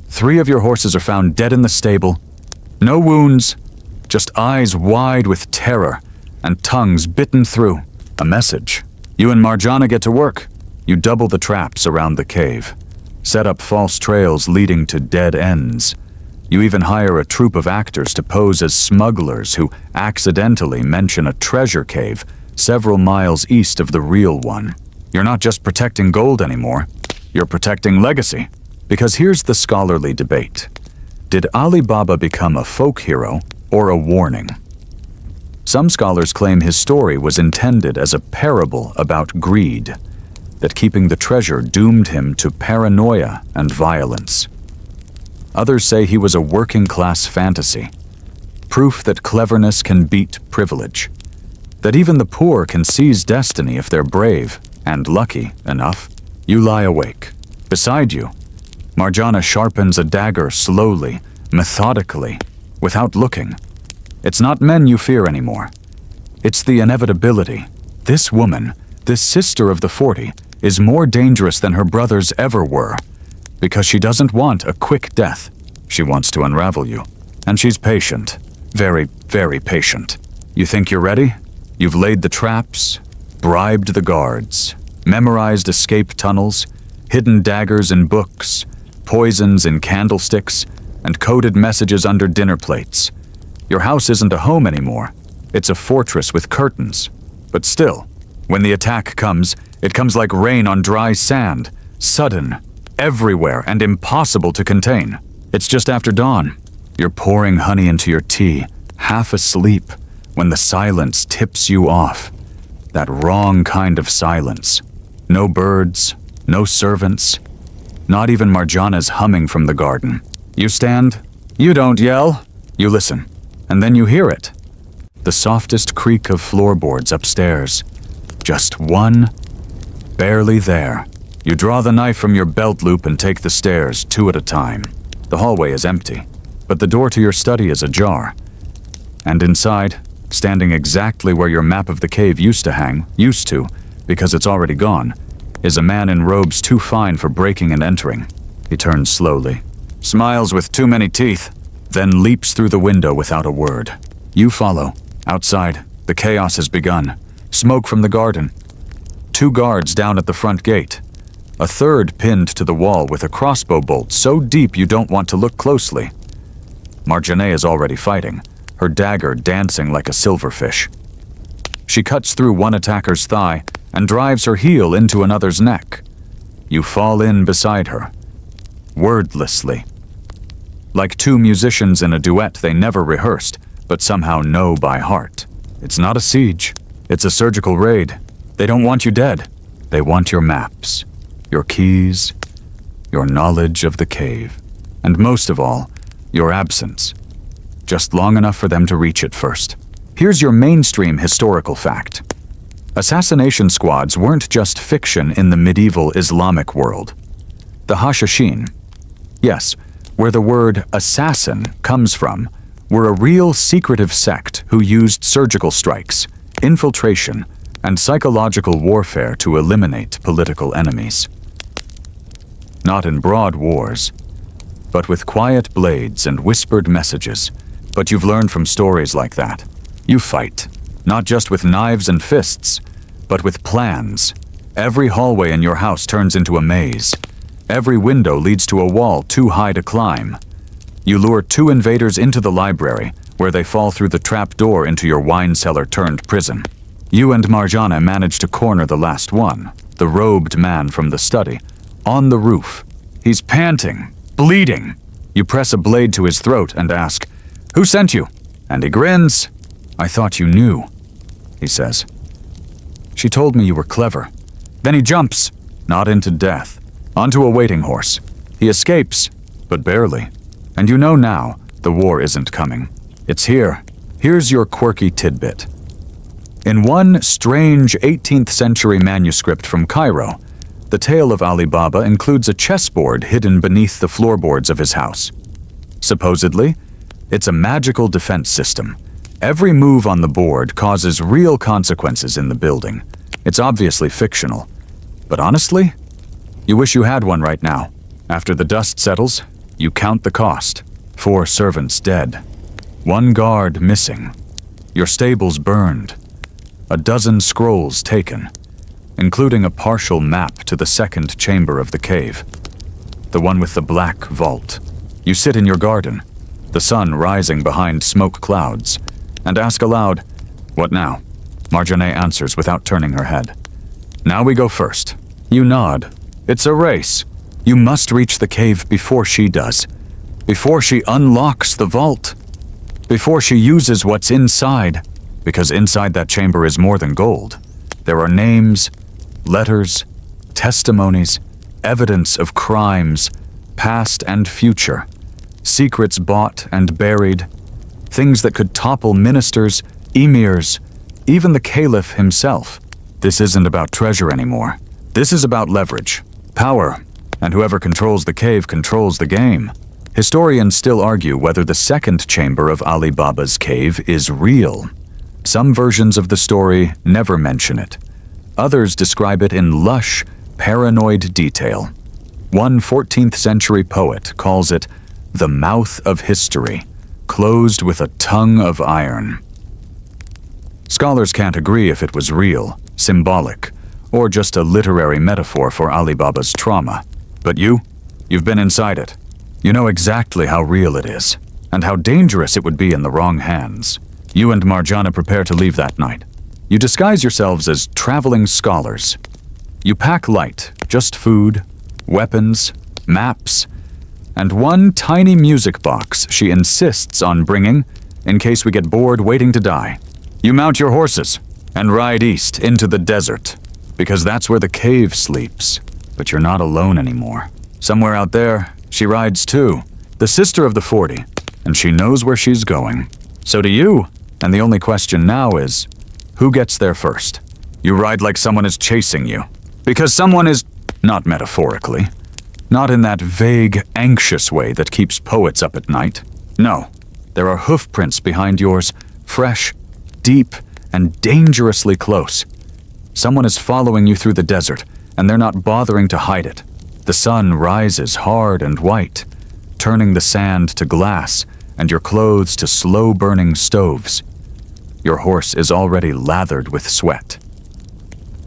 3 of your horses are found dead in the stable. No wounds, just eyes wide with terror and tongues bitten through. A message. You and Marjaneh get to work. You double the traps around the cave, set up false trails leading to dead ends. You even hire a troupe of actors to pose as smugglers who accidentally mention a treasure cave several miles east of the real one. You're not just protecting gold anymore, you're protecting legacy. Because here's the scholarly debate. Did Ali Baba become a folk hero or a warning? Some scholars claim his story was intended as a parable about greed, that keeping the treasure doomed him to paranoia and violence. Others say he was a working-class fantasy, proof that cleverness can beat privilege, that even the poor can seize destiny if they're brave and lucky enough. You lie awake. Beside you, Marjaneh sharpens a dagger slowly, methodically, without looking. It's not men you fear anymore. It's the inevitability. This woman, this sister of the 40, is more dangerous than her brothers ever were, because she doesn't want a quick death. She wants to unravel you. And she's patient. Very, very patient. You think you're ready? You've laid the traps, bribed the guards, memorized escape tunnels, hidden daggers in books, poisons in candlesticks, and coded messages under dinner plates. Your house isn't a home anymore. It's a fortress with curtains. But still, when the attack comes, it comes like rain on dry sand, sudden, everywhere, and impossible to contain. It's just after dawn. You're pouring honey into your tea, half asleep, when the silence tips you off. That wrong kind of silence. No birds, no servants, not even Marjaneh's humming from the garden. You stand, you don't yell, you listen, and then you hear it. The softest creak of floorboards upstairs. Just one, barely there. You draw the knife from your belt loop and take the stairs, 2 at a time. The hallway is empty, but the door to your study is ajar. And inside, standing exactly where your map of the cave used to hang, because it's already gone, is a man in robes too fine for breaking and entering. He turns slowly, smiles with too many teeth, then leaps through the window without a word. You follow. Outside, the chaos has begun. Smoke from the garden. 2 guards down at the front gate. A third pinned to the wall with a crossbow bolt so deep you don't want to look closely. Marjaneh is already fighting, her dagger dancing like a silverfish. She cuts through one attacker's thigh and drives her heel into another's neck. You fall in beside her, wordlessly. Like 2 musicians in a duet they never rehearsed, but somehow know by heart. It's not a siege, it's a surgical raid. They don't want you dead. They want your maps, your keys, your knowledge of the cave, and most of all, your absence. Just long enough for them to reach it first. Here's your mainstream historical fact. Assassination squads weren't just fiction in the medieval Islamic world. The Hashashin, yes, where the word assassin comes from, were a real secretive sect who used surgical strikes, infiltration, and psychological warfare to eliminate political enemies. Not in broad wars, but with quiet blades and whispered messages. But you've learned from stories like that. You fight, not just with knives and fists, but with plans. Every hallway in your house turns into a maze. Every window leads to a wall too high to climb. You lure 2 invaders into the library, where they fall through the trap door into your wine cellar turned prison. You and Marjaneh manage to corner the last one, the robed man from the study, on the roof. He's panting, bleeding. You press a blade to his throat and ask, "Who sent you?" And he grins. "I thought you knew," he says. "She told me you were clever." Then he jumps, not into death, onto a waiting horse. He escapes, but barely. And you know now, the war isn't coming. It's here. Here's your quirky tidbit. In one strange 18th century manuscript from Cairo, The tale of Ali Baba includes a chessboard hidden beneath the floorboards of his house. Supposedly, it's a magical defense system. Every move on the board causes real consequences in the building. It's obviously fictional. But honestly, you wish you had one right now. After the dust settles, you count the cost. 4 servants dead. 1 guard missing. Your stables burned. A dozen scrolls taken, including a partial map to the second chamber of the cave. The one with the black vault. You sit in your garden, the sun rising behind smoke clouds, and ask aloud, "What now?" Marjaneh answers without turning her head. "Now we go first." You nod. It's a race. You must reach the cave before she does. Before she unlocks the vault. Before she uses what's inside. Because inside that chamber is more than gold. There are names, letters, testimonies, evidence of crimes, past and future, secrets bought and buried, things that could topple ministers, emirs, even the caliph himself. This isn't about treasure anymore. This is about leverage, power, and whoever controls the cave controls the game. Historians still argue whether the second chamber of Ali Baba's cave is real. Some versions of the story never mention it. Others describe it in lush, paranoid detail. One 14th century poet calls it the mouth of history, closed with a tongue of iron. Scholars can't agree if it was real, symbolic, or just a literary metaphor for Ali Baba's trauma. But you've been inside it. You know exactly how real it is, and how dangerous it would be in the wrong hands. You and Marjaneh prepare to leave that night. You disguise yourselves as traveling scholars. You pack light, just food, weapons, maps, and one tiny music box she insists on bringing in case we get bored waiting to die. You mount your horses and ride east into the desert, because that's where the cave sleeps. But you're not alone anymore. Somewhere out there, she rides too, the sister of the 40, and she knows where she's going. So do you. And the only question now is, who gets there first? You ride like someone is chasing you. Because someone is, not metaphorically, not in that vague, anxious way that keeps poets up at night. No, there are hoof prints behind yours, fresh, deep, and dangerously close. Someone is following you through the desert, and they're not bothering to hide it. The sun rises hard and white, turning the sand to glass and your clothes to slow-burning stoves. Your horse is already lathered with sweat.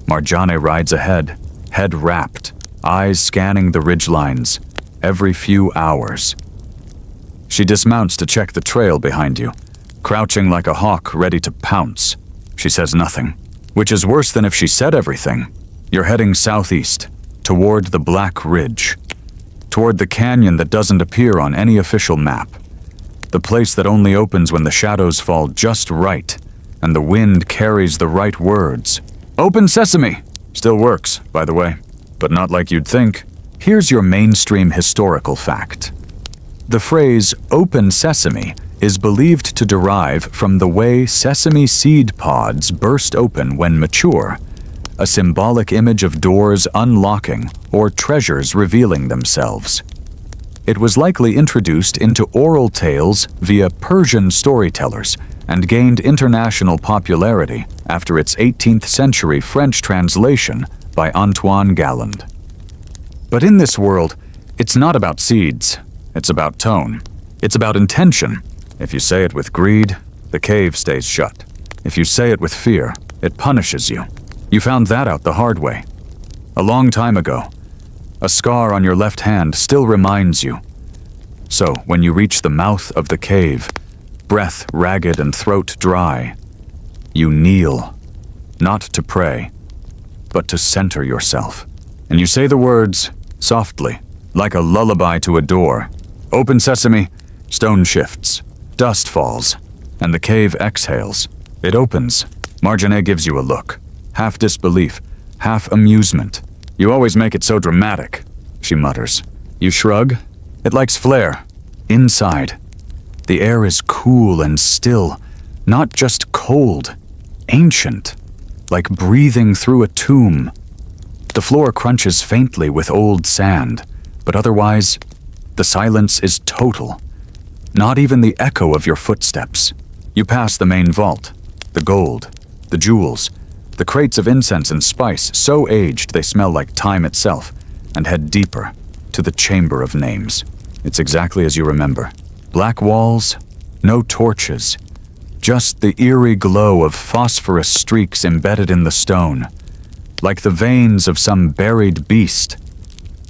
Marjaneh rides ahead, head wrapped, eyes scanning the ridgelines, every few hours. She dismounts to check the trail behind you, crouching like a hawk ready to pounce. She says nothing, which is worse than if she said everything. You're heading southeast, toward the Black Ridge, toward the canyon that doesn't appear on any official map. The place that only opens when the shadows fall just right, and the wind carries the right words. Open sesame! Still works, by the way, but not like you'd think. Here's your mainstream historical fact. The phrase open sesame is believed to derive from the way sesame seed pods burst open when mature, a symbolic image of doors unlocking or treasures revealing themselves. It was likely introduced into oral tales via Persian storytellers and gained international popularity after its 18th century French translation by Antoine Galland. But in this world, it's not about seeds, it's about tone. It's about intention. If you say it with greed, the cave stays shut. If you say it with fear, it punishes you. You found that out the hard way. A long time ago. A scar on your left hand still reminds you. So, when you reach the mouth of the cave, breath ragged and throat dry, you kneel, not to pray, but to center yourself. And you say the words, softly, like a lullaby to a door. Open sesame, stone shifts, dust falls, and the cave exhales. It opens. Marjaneh gives you a look, half disbelief, half amusement. You always make it so dramatic, she mutters. You shrug. It likes flair. Inside, the air is cool and still, not just cold, ancient, like breathing through a tomb. The floor crunches faintly with old sand, but otherwise, the silence is total. Not even the echo of your footsteps. You pass the main vault, the gold, the jewels, the crates of incense and spice so aged they smell like time itself, and head deeper, to the chamber of names. It's exactly as you remember. Black walls, no torches, just the eerie glow of phosphorus streaks embedded in the stone, like the veins of some buried beast.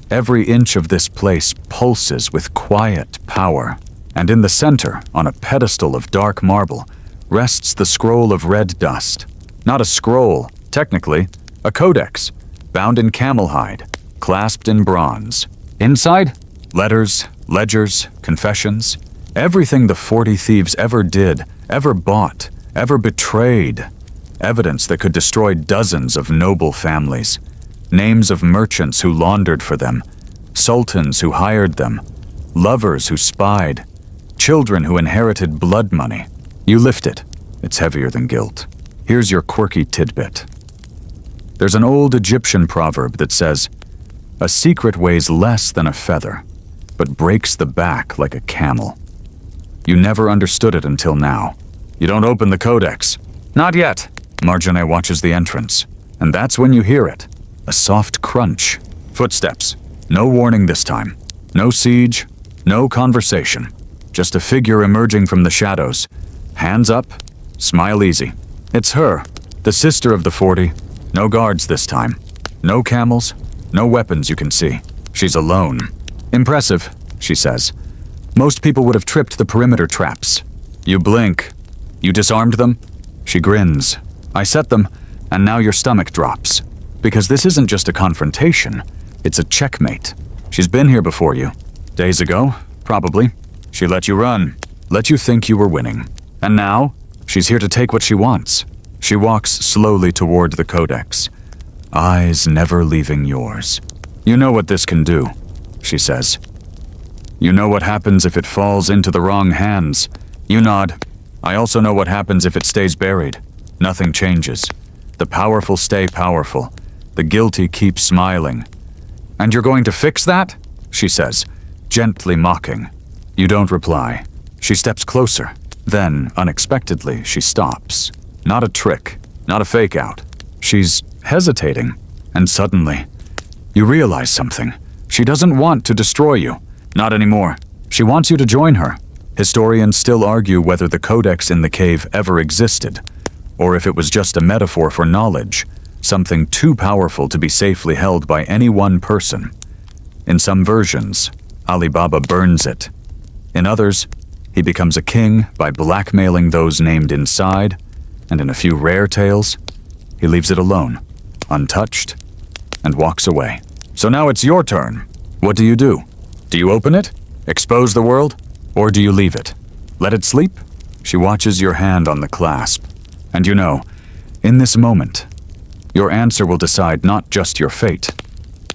Every inch of this place pulses with quiet power, and in the center, on a pedestal of dark marble, rests the scroll of red dust. Not a scroll, technically, a codex, bound in camel hide, clasped in bronze. Inside, letters, ledgers, confessions, everything the 40 Thieves ever did, ever bought, ever betrayed. Evidence that could destroy dozens of noble families. Names of merchants who laundered for them, sultans who hired them, lovers who spied, children who inherited blood money. You lift it. It's heavier than guilt. Here's your quirky tidbit. There's an old Egyptian proverb that says, "A secret weighs less than a feather, but breaks the back like a camel." You never understood it until now. You don't open the codex. Not yet. Marjaneh watches the entrance, and that's when you hear it. A soft crunch. Footsteps. No warning this time. No siege. No conversation. Just a figure emerging from the shadows. Hands up. Smile easy. It's her, the sister of the 40. No guards this time. No camels. No weapons you can see. She's alone. Impressive, she says. Most people would have tripped the perimeter traps. You blink. You disarmed them? She grins. I set them, and now your stomach drops. Because this isn't just a confrontation, it's a checkmate. She's been here before you. Days ago, probably. She let you run, let you think you were winning. And now, she's here to take what she wants. She walks slowly toward the codex, eyes never leaving yours. You know what this can do, she says. You know what happens if it falls into the wrong hands. You nod. I also know what happens if it stays buried. Nothing changes. The powerful stay powerful. The guilty keep smiling. And you're going to fix that? She says, gently mocking. You don't reply. She steps closer. Then, unexpectedly, she stops. Not a trick, not a fake out. She's hesitating. And suddenly, you realize something. She doesn't want to destroy you. Not anymore. She wants you to join her. Historians still argue whether the codex in the cave ever existed, or if it was just a metaphor for knowledge, something too powerful to be safely held by any one person. In some versions, Ali Baba burns it. In others, he becomes a king by blackmailing those named inside, and in a few rare tales, he leaves it alone, untouched, and walks away. So now it's your turn. What do? Do you open it? Expose the world? Or do you leave it? Let it sleep? She watches your hand on the clasp. And you know, in this moment, your answer will decide not just your fate,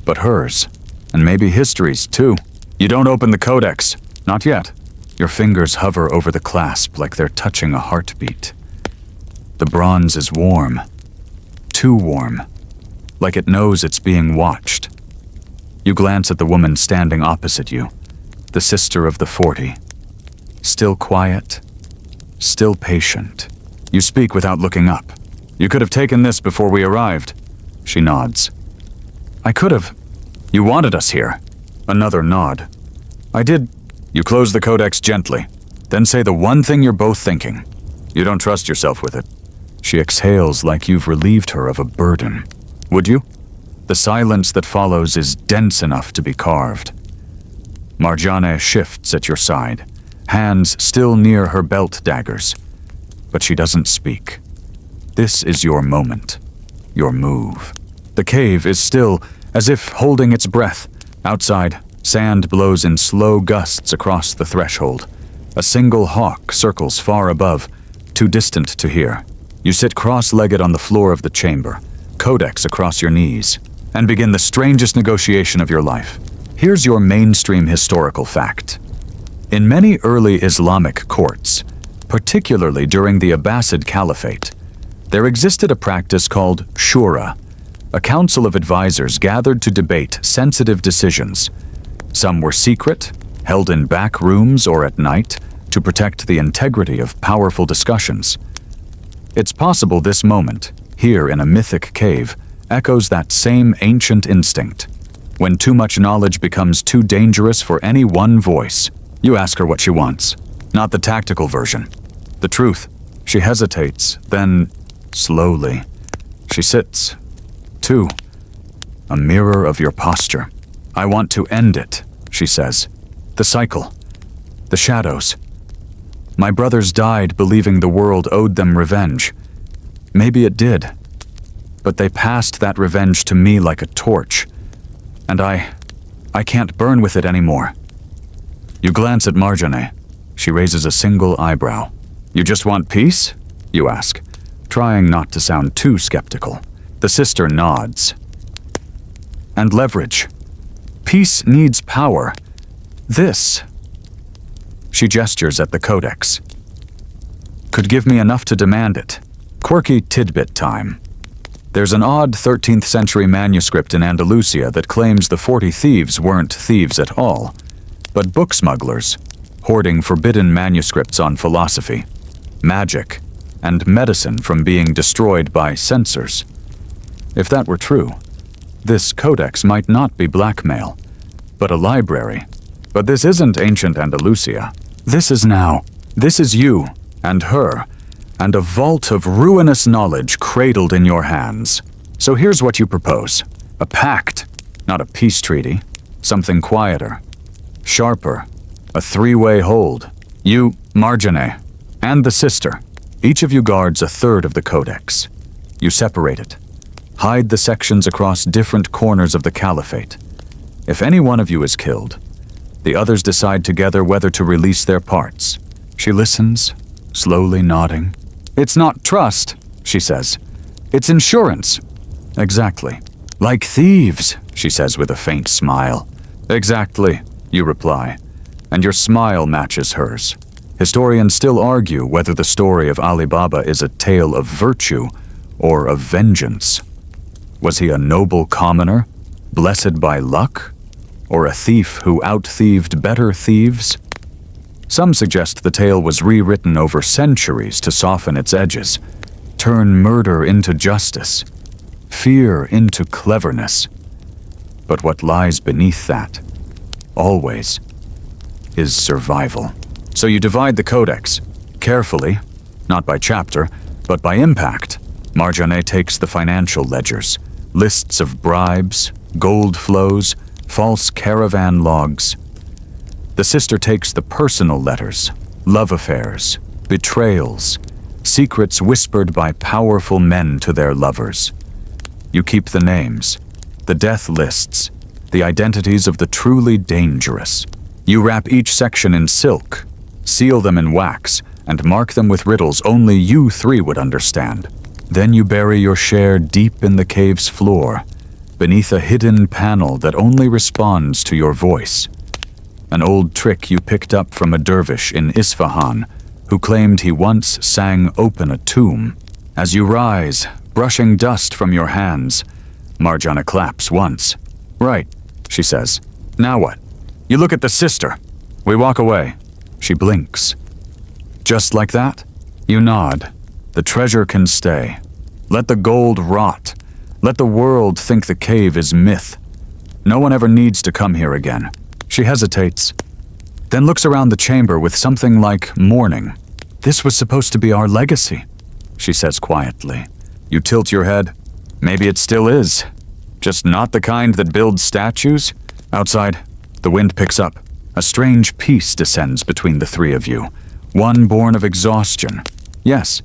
but hers, and maybe history's too. You don't open the codex. Not yet. Your fingers hover over the clasp like they're touching a heartbeat. The bronze is warm. Too warm. Like it knows it's being watched. You glance at the woman standing opposite you, the sister of the 40. Still quiet, still patient. You speak without looking up. You could have taken this before we arrived. She nods. I could have. You wanted us here. Another nod. I did. You close the codex gently, then say the one thing you're both thinking. You don't trust yourself with it. She exhales like you've relieved her of a burden. Would you? The silence that follows is dense enough to be carved. Marjaneh shifts at your side, hands still near her belt daggers. But she doesn't speak. This is your moment, your move. The cave is still, as if holding its breath. Outside, sand blows in slow gusts across the threshold. A single hawk circles far above, too distant to hear. You sit cross-legged on the floor of the chamber, codex across your knees, and begin the strangest negotiation of your life. Here's your mainstream historical fact. In many early Islamic courts, particularly during the Abbasid Caliphate, there existed a practice called shura, A council of advisors gathered to debate sensitive decisions. Some were secret, held in back rooms or at night, to protect the integrity of powerful discussions. It's possible this moment, here in a mythic cave, echoes that same ancient instinct. When too much knowledge becomes too dangerous for any one voice, you ask her what she wants. Not the tactical version. The truth. She hesitates, then, slowly, she sits. 2. A mirror of your posture. I want to end it, she says. The cycle. The shadows. My brothers died believing the world owed them revenge. Maybe it did. But they passed that revenge to me like a torch. And I can't burn with it anymore. You glance at Marjaneh. She raises a single eyebrow. You just want peace? You ask, trying not to sound too skeptical. The sister nods. And leverage. Peace needs power. This, she gestures at the codex, could give me enough to demand it. Quirky tidbit time. There's an odd 13th century manuscript in Andalusia that claims the 40 Thieves weren't thieves at all, but book smugglers, hoarding forbidden manuscripts on philosophy, magic, and medicine from being destroyed by censors. If that were true, this codex might not be blackmail, but a library. But this isn't ancient Andalusia. This is now. This is you and her, and a vault of ruinous knowledge cradled in your hands. So here's what you propose. A pact, not a peace treaty. Something quieter, sharper, a 3-way hold. You, Marjaneh, and the sister. Each of you guards a third of the codex. You separate it. Hide the sections across different corners of the caliphate. If any one of you is killed, the others decide together whether to release their parts. She listens, slowly nodding. It's not trust, she says. It's insurance. Exactly. Like thieves, she says with a faint smile. Exactly, you reply, and your smile matches hers. Historians still argue whether the story of Ali Baba is a tale of virtue or of vengeance. Was he a noble commoner, blessed by luck, or a thief who out-thieved better thieves? Some suggest the tale was rewritten over centuries to soften its edges, turn murder into justice, fear into cleverness. But what lies beneath that, always, is survival. So you divide the codex, carefully, not by chapter, but by impact. Marjaneh takes the financial ledgers, lists of bribes, gold flows, false caravan logs. The sister takes the personal letters, love affairs, betrayals, secrets whispered by powerful men to their lovers. You keep the names, the death lists, the identities of the truly dangerous. You wrap each section in silk, seal them in wax, and mark them with riddles only you 3 would understand. Then you bury your share deep in the cave's floor, beneath a hidden panel that only responds to your voice. An old trick you picked up from a dervish in Isfahan, who claimed he once sang open a tomb. As you rise, brushing dust from your hands, Marjaneh claps once. Right, she says. Now what? You look at the sister. We walk away. She blinks. Just like that? You nod. The treasure can stay. Let the gold rot. Let the world think the cave is myth. No one ever needs to come here again. She hesitates, then looks around the chamber with something like mourning. This was supposed to be our legacy, she says quietly. You tilt your head. Maybe it still is. Just not the kind that builds statues? Outside, the wind picks up. A strange peace descends between the 3 of you. One born of exhaustion. Yes,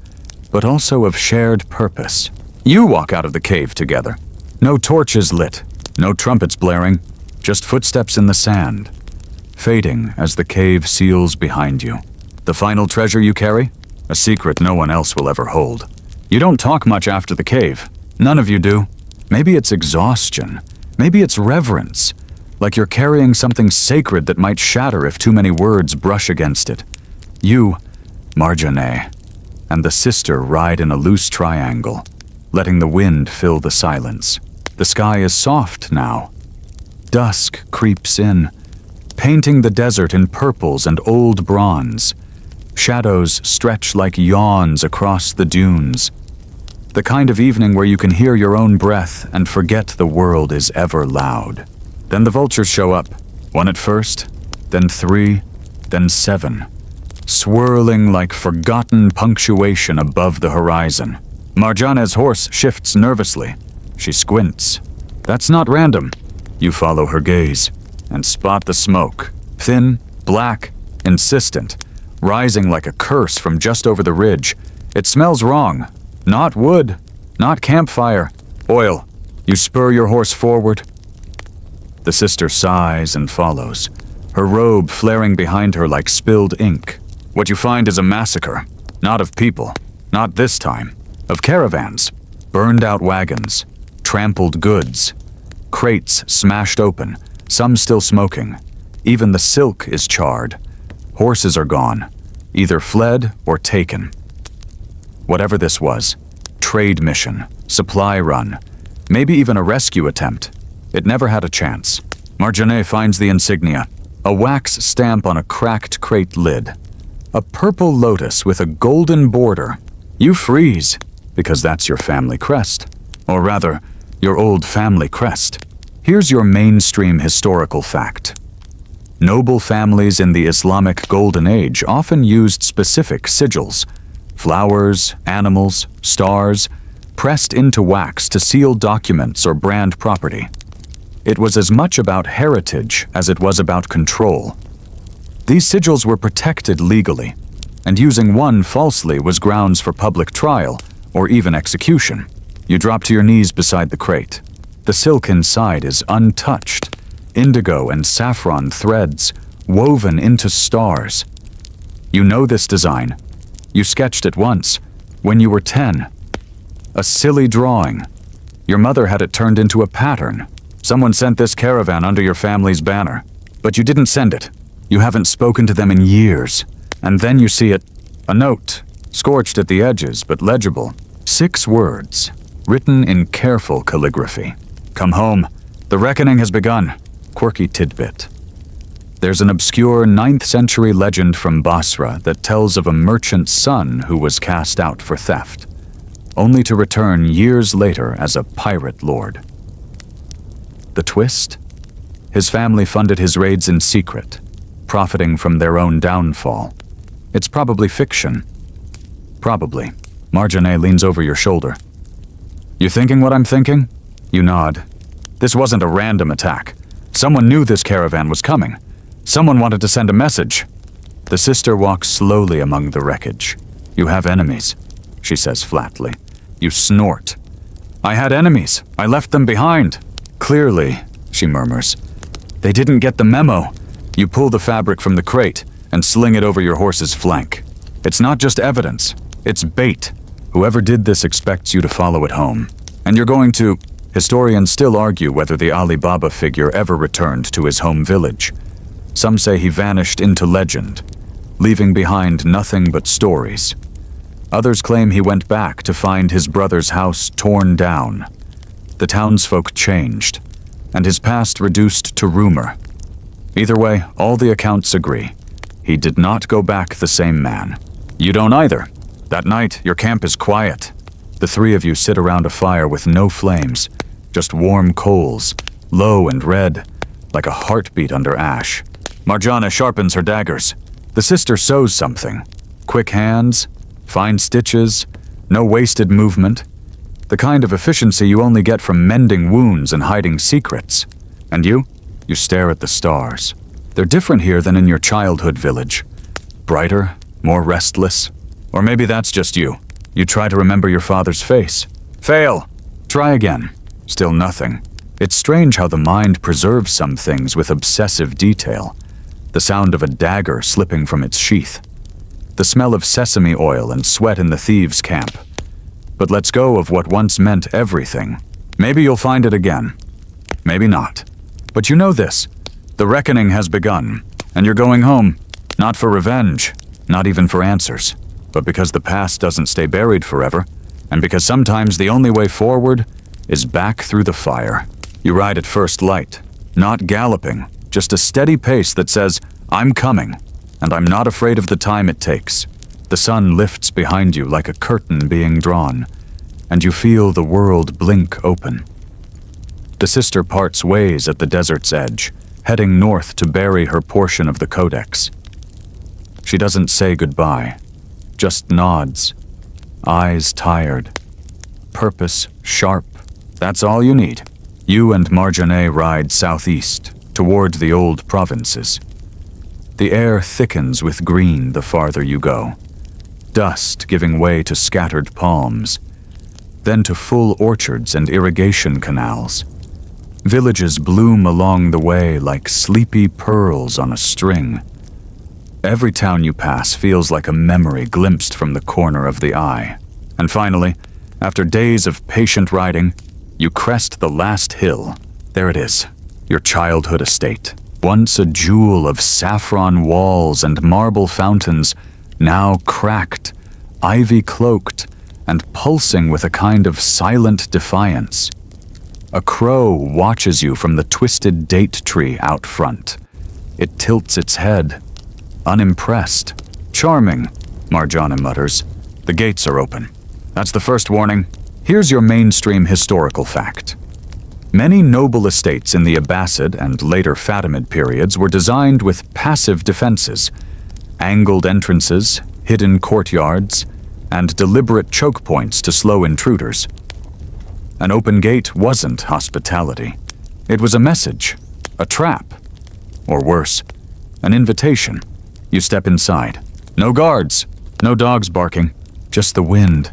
but also of shared purpose. You walk out of the cave together. No torches lit, no trumpets blaring, just footsteps in the sand, fading as the cave seals behind you. The final treasure you carry? A secret no one else will ever hold. You don't talk much after the cave. None of you do. Maybe it's exhaustion. Maybe it's reverence. Like you're carrying something sacred that might shatter if too many words brush against it. You, Marjaneh, and the sister ride in a loose triangle, letting the wind fill the silence. The sky is soft now. Dusk creeps in, painting the desert in purples and old bronze. Shadows stretch like yawns across the dunes. The kind of evening where you can hear your own breath and forget the world is ever loud. Then the vultures show up, one at first, then 3, then 7, swirling like forgotten punctuation above the horizon. Marjaneh's horse shifts nervously. She squints. That's not random. You follow her gaze and spot the smoke, thin, black, insistent, rising like a curse from just over the ridge. It smells wrong. Not wood, not campfire, oil. You spur your horse forward. The sister sighs and follows, her robe flaring behind her like spilled ink. What you find is a massacre, not of people, not this time, of caravans, burned out wagons, trampled goods, crates smashed open, some still smoking. Even the silk is charred. Horses are gone, either fled or taken. Whatever this was, trade mission, supply run, maybe even a rescue attempt, it never had a chance. Marjaneh finds the insignia, a wax stamp on a cracked crate lid. A purple lotus with a golden border. You freeze, because that's your family crest. Or rather, your old family crest. Here's your mainstream historical fact. Noble families in the Islamic Golden Age often used specific sigils, flowers, animals, stars, pressed into wax to seal documents or brand property. It was as much about heritage as it was about control. These sigils were protected legally, and using one falsely was grounds for public trial or even execution. You drop to your knees beside the crate. The silk inside is untouched, indigo and saffron threads woven into stars. You know this design. You sketched it once, when you were 10. A silly drawing. Your mother had it turned into a pattern. Someone sent this caravan under your family's banner. But you didn't send it. You haven't spoken to them in years. And then you see it, a note, scorched at the edges but legible. 6 words, written in careful calligraphy. Come home. The reckoning has begun. Quirky tidbit. There's an obscure 9th century legend from Basra that tells of a merchant's son who was cast out for theft, only to return years later as a pirate lord. The twist? His family funded his raids in secret, profiting from their own downfall. It's probably fiction. Probably. Marjaneh leans over your shoulder. You thinking what I'm thinking? You nod. This wasn't a random attack. Someone knew this caravan was coming. Someone wanted to send a message. The sister walks slowly among the wreckage. You have enemies, she says flatly. You snort. I had enemies. I left them behind. Clearly, she murmurs. They didn't get the memo. You pull the fabric from the crate and sling it over your horse's flank. It's not just evidence. It's bait. Whoever did this expects you to follow it home. And you're going to... Historians still argue whether the Ali Baba figure ever returned to his home village. Some say he vanished into legend, leaving behind nothing but stories. Others claim he went back to find his brother's house torn down. The townsfolk changed, and his past reduced to rumor. Either way, all the accounts agree. He did not go back the same man. You don't either. That night, your camp is quiet. The 3 of you sit around a fire with no flames, just warm coals, low and red, like a heartbeat under ash. Marjaneh sharpens her daggers. The sister sews something. Quick hands, fine stitches, no wasted movement. The kind of efficiency you only get from mending wounds and hiding secrets. And you? You stare at the stars. They're different here than in your childhood village. Brighter, more restless. Or maybe that's just you. You try to remember your father's face. Fail! Try again. Still nothing. It's strange how the mind preserves some things with obsessive detail. The sound of a dagger slipping from its sheath. The smell of sesame oil and sweat in the thieves' camp. But let's go of what once meant everything. Maybe you'll find it again. Maybe not. But you know this. The reckoning has begun, and you're going home. Not for revenge, not even for answers, but because the past doesn't stay buried forever, and because sometimes the only way forward is back through the fire. You ride at first light, not galloping, just a steady pace that says, I'm coming, and I'm not afraid of the time it takes. The sun lifts behind you like a curtain being drawn, and you feel the world blink open. The sister parts ways at the desert's edge, heading north to bury her portion of the codex. She doesn't say goodbye, just nods, eyes tired, purpose sharp. That's all you need. You and Marjaneh ride southeast, toward the old provinces. The air thickens with green the farther you go, dust giving way to scattered palms, then to full orchards and irrigation canals. Villages bloom along the way like sleepy pearls on a string. Every town you pass feels like a memory glimpsed from the corner of the eye. And finally, after days of patient riding, you crest the last hill. There it is, your childhood estate. Once a jewel of saffron walls and marble fountains, now cracked, ivy-cloaked, and pulsing with a kind of silent defiance. A crow watches you from the twisted date tree out front. It tilts its head, unimpressed. Charming, Marjaneh mutters. The gates are open. That's the first warning. Here's your mainstream historical fact. Many noble estates in the Abbasid and later Fatimid periods were designed with passive defenses, angled entrances, hidden courtyards, and deliberate choke points to slow intruders. An open gate wasn't hospitality. It was a message, a trap, or worse, an invitation. You step inside. No guards, no dogs barking, just the wind,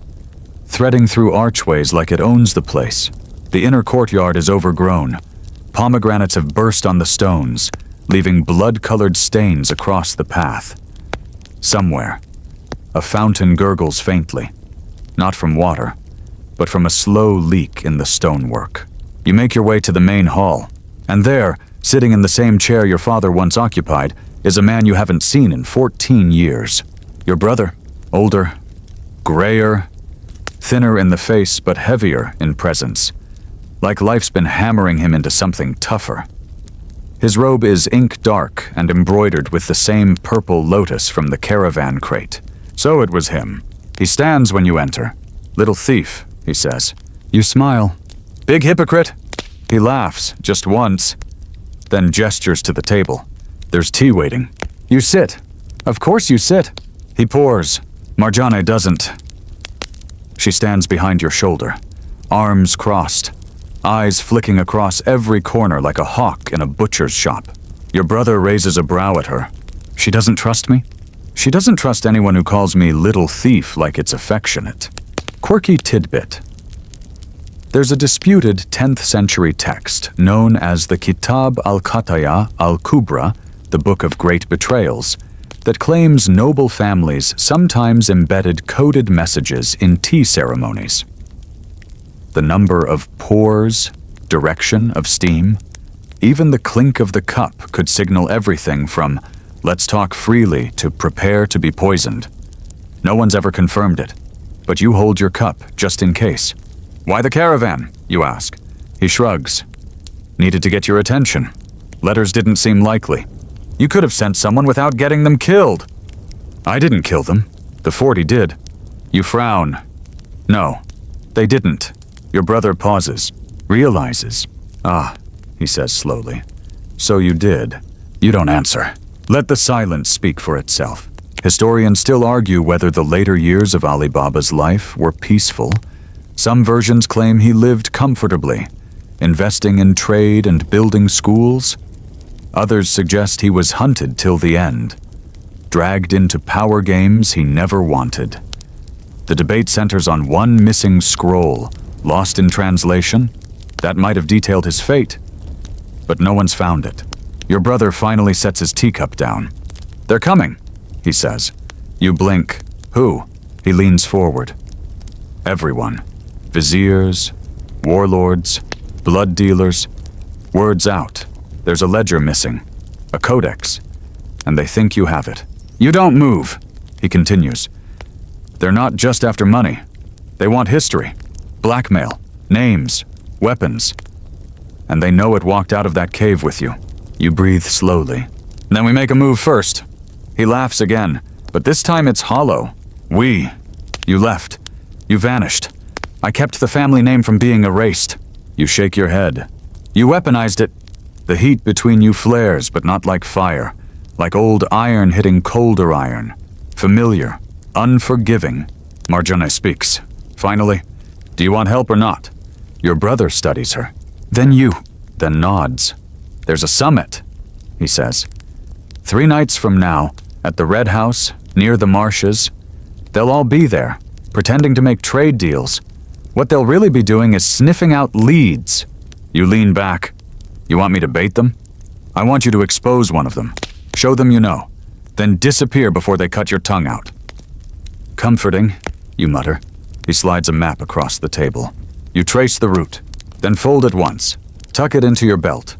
threading through archways like it owns the place. The inner courtyard is overgrown. Pomegranates have burst on the stones, leaving blood-colored stains across the path. Somewhere, a fountain gurgles faintly, not from water, but from a slow leak in the stonework. You make your way to the main hall, and there, sitting in the same chair your father once occupied, is a man you haven't seen in 14 years. Your brother, older, grayer, thinner in the face but heavier in presence, like life's been hammering him into something tougher. His robe is ink dark and embroidered with the same purple lotus from the caravan crate. So it was him. He stands when you enter. Little thief, he says. You smile. Big hypocrite. He laughs, just once, then gestures to the table. There's tea waiting. You sit. Of course you sit. He pours. Marjaneh doesn't. She stands behind your shoulder, arms crossed, eyes flicking across every corner like a hawk in a butcher's shop. Your brother raises a brow at her. She doesn't trust me? She doesn't trust anyone who calls me little thief like it's affectionate. Quirky tidbit. There's a disputed 10th century text known as the Kitab al-Qataya al-Kubra, the Book of Great Betrayals, that claims noble families sometimes embedded coded messages in tea ceremonies. The number of pours, direction of steam, even the clink of the cup could signal everything from let's talk freely to prepare to be poisoned. No one's ever confirmed it, but you hold your cup just in case. Why the caravan, you ask. He shrugs. Needed to get your attention. Letters didn't seem likely. You could have sent someone without getting them killed. I didn't kill them. The 40 did. You frown. No, they didn't. Your brother pauses, realizes. Ah, he says slowly. So you did. You don't answer. Let the silence speak for itself. Historians still argue whether the later years of Ali Baba's life were peaceful. Some versions claim he lived comfortably, investing in trade and building schools. Others suggest he was hunted till the end, dragged into power games he never wanted. The debate centers on one missing scroll, lost in translation. That might have detailed his fate, but no one's found it. Your brother finally sets his teacup down. They're coming, he says. You blink. Who? He leans forward. Everyone. Viziers, warlords, blood dealers. Word's out. There's a ledger missing, a codex, and they think you have it. You don't move, he continues. They're not just after money. They want history, blackmail, names, weapons. And they know it walked out of that cave with you. You breathe slowly. Then we make a move first. He laughs again, but this time it's hollow. We. You left. You vanished. I kept the family name from being erased. You shake your head. You weaponized it. The heat between you flares, but not like fire. Like old iron hitting colder iron. Familiar. Unforgiving. Marjaneh speaks. Finally, do you want help or not? Your brother studies her. Then you. Then nods. There's a summit, he says. 3 nights from now, at the Red House, near the marshes. They'll all be there, pretending to make trade deals. What they'll really be doing is sniffing out leads. You lean back. You want me to bait them? I want you to expose one of them. Show them you know. Then disappear before they cut your tongue out. Comforting, you mutter. He slides a map across the table. You trace the route, then fold it once, tuck it into your belt,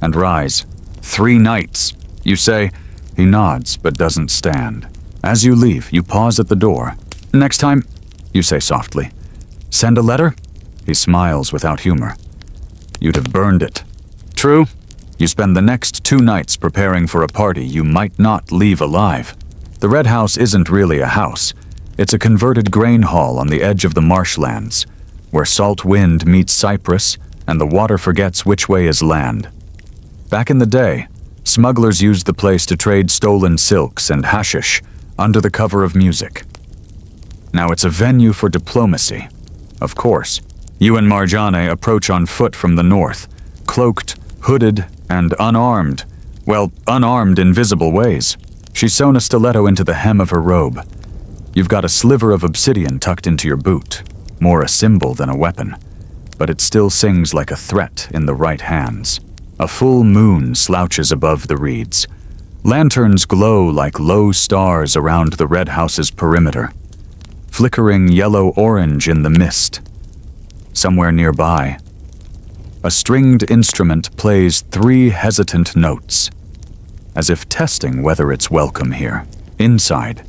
and rise. 3 nights, you say. He nods, but doesn't stand. As you leave, you pause at the door. Next time, you say softly. Send a letter? He smiles without humor. You'd have burned it. True. You spend the next 2 nights preparing for a party you might not leave alive. The Red House isn't really a house. It's a converted grain hall on the edge of the marshlands, where salt wind meets cypress and the water forgets which way is land. Back in the day, smugglers used the place to trade stolen silks and hashish under the cover of music. Now it's a venue for diplomacy. Of course, you and Marjaneh approach on foot from the north, cloaked, hooded, and unarmed. Well, unarmed in visible ways. She's sewn a stiletto into the hem of her robe. You've got a sliver of obsidian tucked into your boot, more a symbol than a weapon. But it still sings like a threat in the right hands. A full moon slouches above the reeds. Lanterns glow like low stars around the Red House's perimeter, flickering yellow-orange in the mist. Somewhere nearby, a stringed instrument plays 3 hesitant notes, as if testing whether it's welcome here. Inside,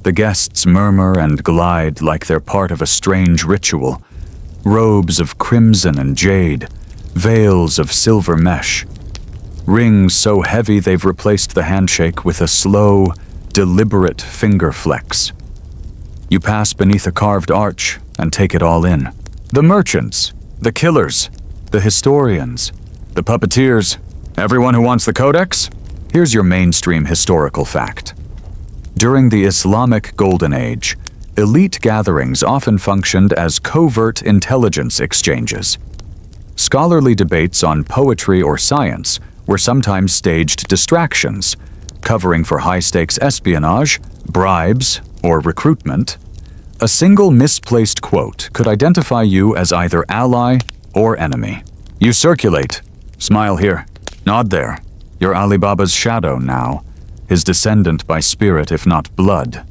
the guests murmur and glide like they're part of a strange ritual. Robes of crimson and jade, veils of silver mesh. Rings so heavy they've replaced the handshake with a slow, deliberate finger flex. You pass beneath a carved arch and take it all in. The merchants, the killers, the historians, the puppeteers, everyone who wants the codex? Here's your mainstream historical fact. During the Islamic Golden Age, elite gatherings often functioned as covert intelligence exchanges. Scholarly debates on poetry or science were sometimes staged distractions, covering for high-stakes espionage, bribes, or recruitment. A single misplaced quote could identify you as either ally or enemy. You circulate. Smile here. Nod there. You're Alibaba's shadow now, his descendant by spirit if not blood.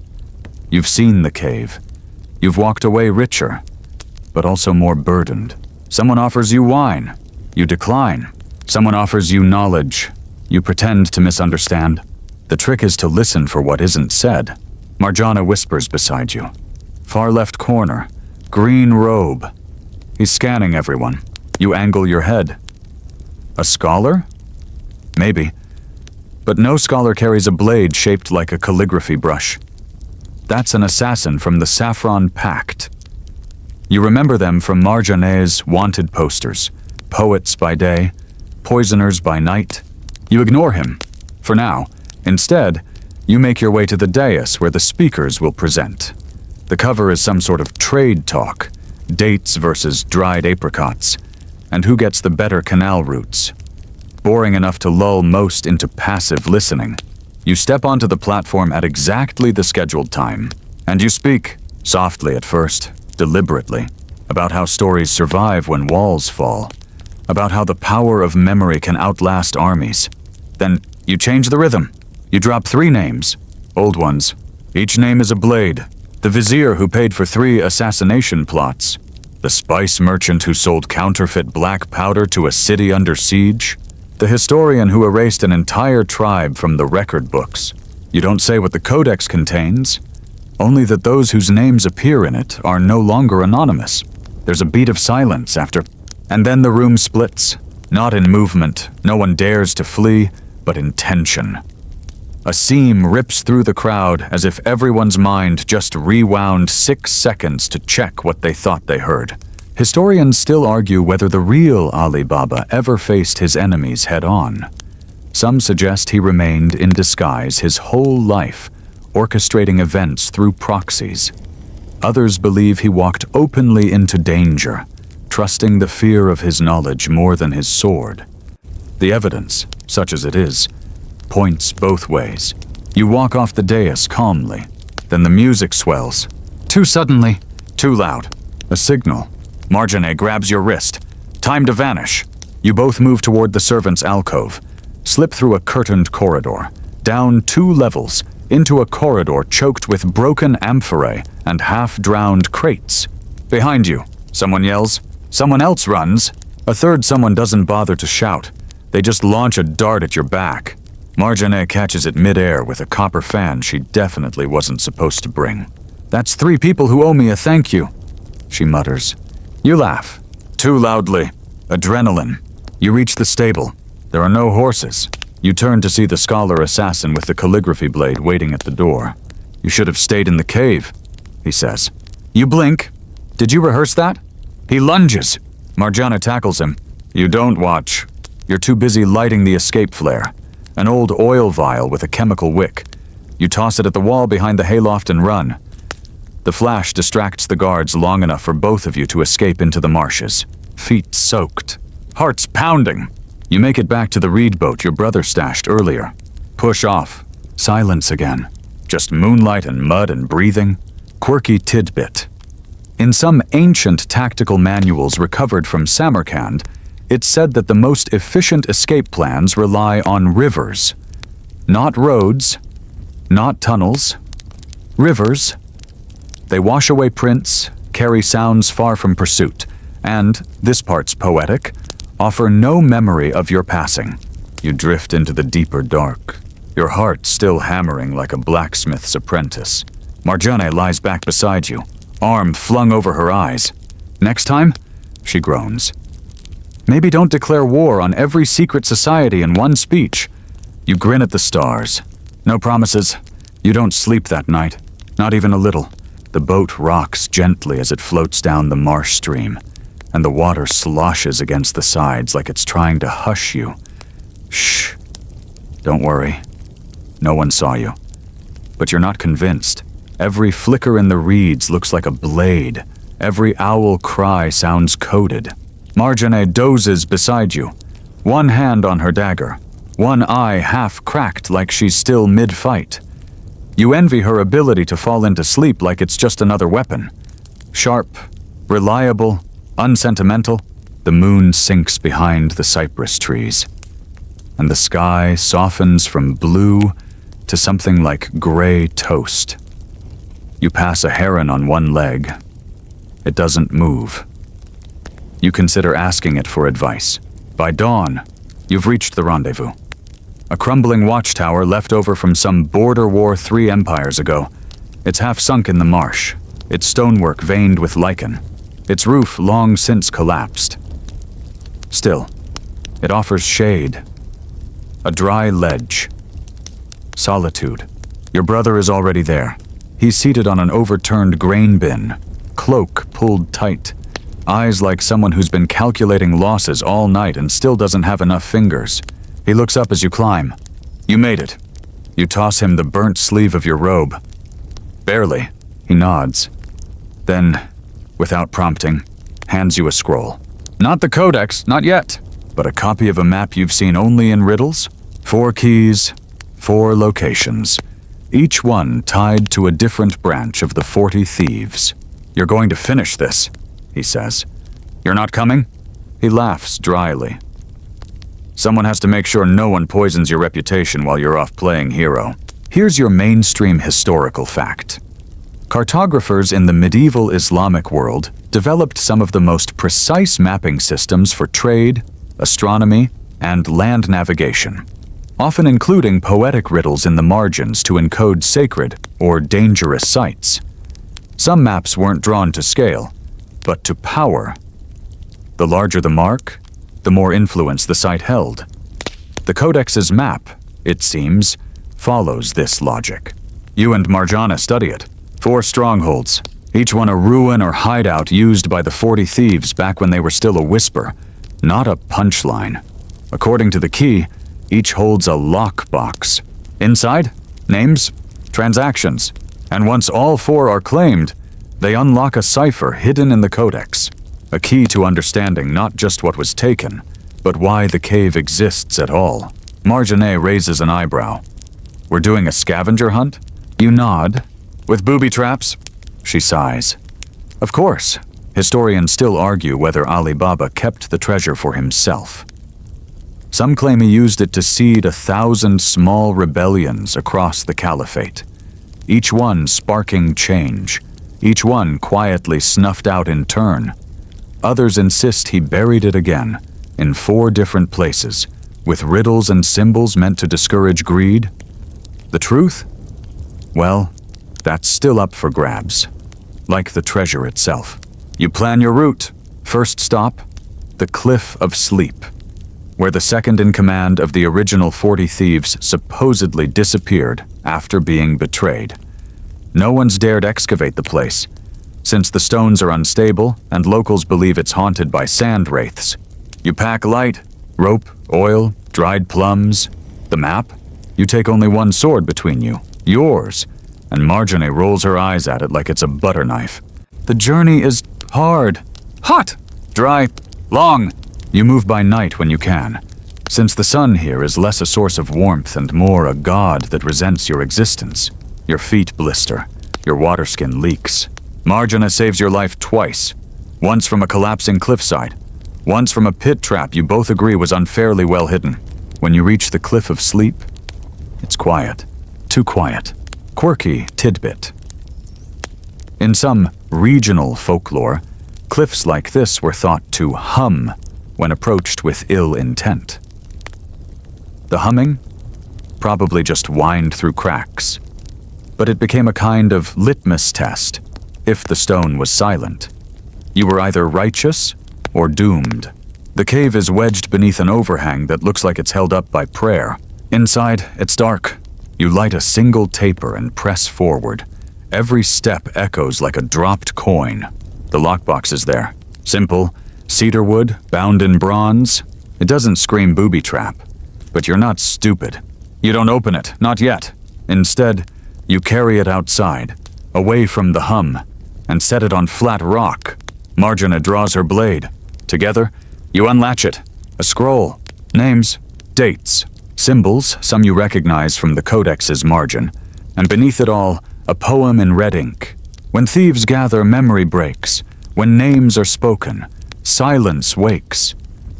You've seen the cave. You've walked away richer, but also more burdened. Someone offers you wine. You decline. Someone offers you knowledge. You pretend to misunderstand. The trick is to listen for what isn't said. Marjaneh whispers beside you. Far left corner. Green robe. He's scanning everyone. You angle your head. A scholar? Maybe. But no scholar carries a blade shaped like a calligraphy brush. That's an assassin from the Saffron Pact. You remember them from Marjaneh's wanted posters. Poets by day, poisoners by night. You ignore him, for now. Instead, you make your way to the dais where the speakers will present. The cover is some sort of trade talk, dates versus dried apricots, and who gets the better canal routes. Boring enough to lull most into passive listening. You step onto the platform at exactly the scheduled time, and you speak, softly at first, deliberately, about how stories survive when walls fall, about how the power of memory can outlast armies. Then you change the rhythm. You drop 3 names, old ones. Each name is a blade. The vizier who paid for 3 assassination plots. The spice merchant who sold counterfeit black powder to a city under siege. The historian who erased an entire tribe from the record books. You don't say what the codex contains, only that those whose names appear in it are no longer anonymous. There's a beat of silence after And then the room splits, not in movement, no one dares to flee, but in tension. A seam rips through the crowd as if everyone's mind just rewound 6 seconds to check what they thought they heard. Historians still argue whether the real Ali Baba ever faced his enemies head-on. Some suggest he remained in disguise his whole life, orchestrating events through proxies. Others believe he walked openly into danger, trusting the fear of his knowledge more than his sword. The evidence, such as it is, points both ways. You walk off the dais calmly, then the music swells. Too suddenly, too loud. A signal. Marjaneh grabs your wrist. Time to vanish. You both move toward the servants' alcove, slip through a curtained corridor, down 2 levels, into a corridor choked with broken amphorae and half-drowned crates. Behind you, someone yells. Someone else runs. A third someone doesn't bother to shout. They just launch a dart at your back. Marjaneh catches it mid-air with a copper fan she definitely wasn't supposed to bring. "That's 3 people who owe me a thank you," she mutters. You laugh. Too loudly. Adrenaline. You reach the stable. There are no horses. You turn to see the scholar assassin with the calligraphy blade waiting at the door. "You should have stayed in the cave," he says. You blink. "Did you rehearse that?" He lunges. Marjaneh tackles him. You don't watch. You're too busy lighting the escape flare. An old oil vial with a chemical wick. You toss it at the wall behind the hayloft and run. The flash distracts the guards long enough for both of you to escape into the marshes. Feet soaked. Hearts pounding. You make it back to the reed boat your brother stashed earlier. Push off. Silence again. Just moonlight and mud and breathing. Quirky tidbit. In some ancient tactical manuals recovered from Samarkand, it's said that the most efficient escape plans rely on rivers. Not roads, not tunnels. Rivers. They wash away prints, carry sounds far from pursuit, and, this part's poetic, offer no memory of your passing. You drift into the deeper dark, your heart still hammering like a blacksmith's apprentice. Marjaneh lies back beside you, arm flung over her eyes. "Next time?" she groans. "Maybe don't declare war on every secret society in one speech." You grin at the stars. No promises. You don't sleep that night, not even a little. The boat rocks gently as it floats down the marsh stream, and the water sloshes against the sides like it's trying to hush you. Shh. Don't worry. No one saw you. But you're not convinced. Every flicker in the reeds looks like a blade. Every owl cry sounds coded. Marjaneh dozes beside you, one hand on her dagger, one eye half cracked like she's still mid-fight. You envy her ability to fall into sleep like it's just another weapon. Sharp, reliable, unsentimental, the moon sinks behind the cypress trees, and the sky softens from blue to something like gray toast. You pass a heron on one leg. It doesn't move. You consider asking it for advice. By dawn, you've reached the rendezvous. A crumbling watchtower left over from some border war 3 empires ago. It's half sunk in the marsh, its stonework veined with lichen, its roof long since collapsed. Still, it offers shade. A dry ledge. Solitude. Your brother is already there. He's seated on an overturned grain bin, cloak pulled tight, eyes like someone who's been calculating losses all night and still doesn't have enough fingers. He looks up as you climb. You made it. You toss him the burnt sleeve of your robe. Barely. He nods. Then, without prompting, hands you a scroll. Not the codex, not yet, but a copy of a map you've seen only in riddles. 4 keys, 4 locations, each one tied to a different branch of the 40 Thieves. You're going to finish this, he says. You're not coming? He laughs dryly. Someone has to make sure no one poisons your reputation while you're off playing hero. Here's your mainstream historical fact. Cartographers in the medieval Islamic world developed some of the most precise mapping systems for trade, astronomy, and land navigation, often including poetic riddles in the margins to encode sacred or dangerous sites. Some maps weren't drawn to scale, but to power. The larger the mark, the more influence the site held. The codex's map, it seems, follows this logic. You and Marjaneh study it. 4 strongholds, each one a ruin or hideout used by the 40 Thieves back when they were still a whisper, not a punchline. According to the key, each holds a lockbox. Inside, names, transactions, and once all 4 are claimed, they unlock a cipher hidden in the codex. A key to understanding not just what was taken, but why the cave exists at all. Marjaneh raises an eyebrow. We're doing a scavenger hunt? You nod. With booby traps? She sighs. Of course. Historians still argue whether Ali Baba kept the treasure for himself. Some claim he used it to seed 1,000 small rebellions across the caliphate, each one sparking change, each one quietly snuffed out in turn. Others insist he buried it again, in 4 different places, with riddles and symbols meant to discourage greed. The truth? Well, that's still up for grabs, like the treasure itself. You plan your route. First stop, the Cliff of Sleep, where the second in command of the original 40 Thieves supposedly disappeared after being betrayed. No one's dared excavate the place, since the stones are unstable and locals believe it's haunted by sand wraiths. You pack light, rope, oil, dried plums. The map? You take only one sword between you, yours, and Marjaneh rolls her eyes at it like it's a butter knife. The journey is hard, hot, dry, long. You move by night when you can, since the sun here is less a source of warmth and more a god that resents your existence. Your feet blister, your water skin leaks. Marjaneh saves your life twice, once from a collapsing cliffside, once from a pit trap you both agree was unfairly well hidden. When you reach the Cliff of Sleep, it's quiet, too quiet. Quirky tidbit. In some regional folklore, cliffs like this were thought to hum when approached with ill intent. The humming? Probably just whined through cracks. But it became a kind of litmus test. If the stone was silent, you were either righteous or doomed. The cave is wedged beneath an overhang that looks like it's held up by prayer. Inside, it's dark. You light a single taper and press forward. Every step echoes like a dropped coin. The lockbox is there. Simple, cedar wood, bound in bronze. It doesn't scream booby trap, but you're not stupid. You don't open it, not yet. Instead, you carry it outside, away from the hum, and set it on flat rock. Marjaneh draws her blade. Together, you unlatch it. A scroll. Names, dates, symbols, some you recognize from the codex's margin, and beneath it all, a poem in red ink. When thieves gather, memory breaks. When names are spoken, silence wakes.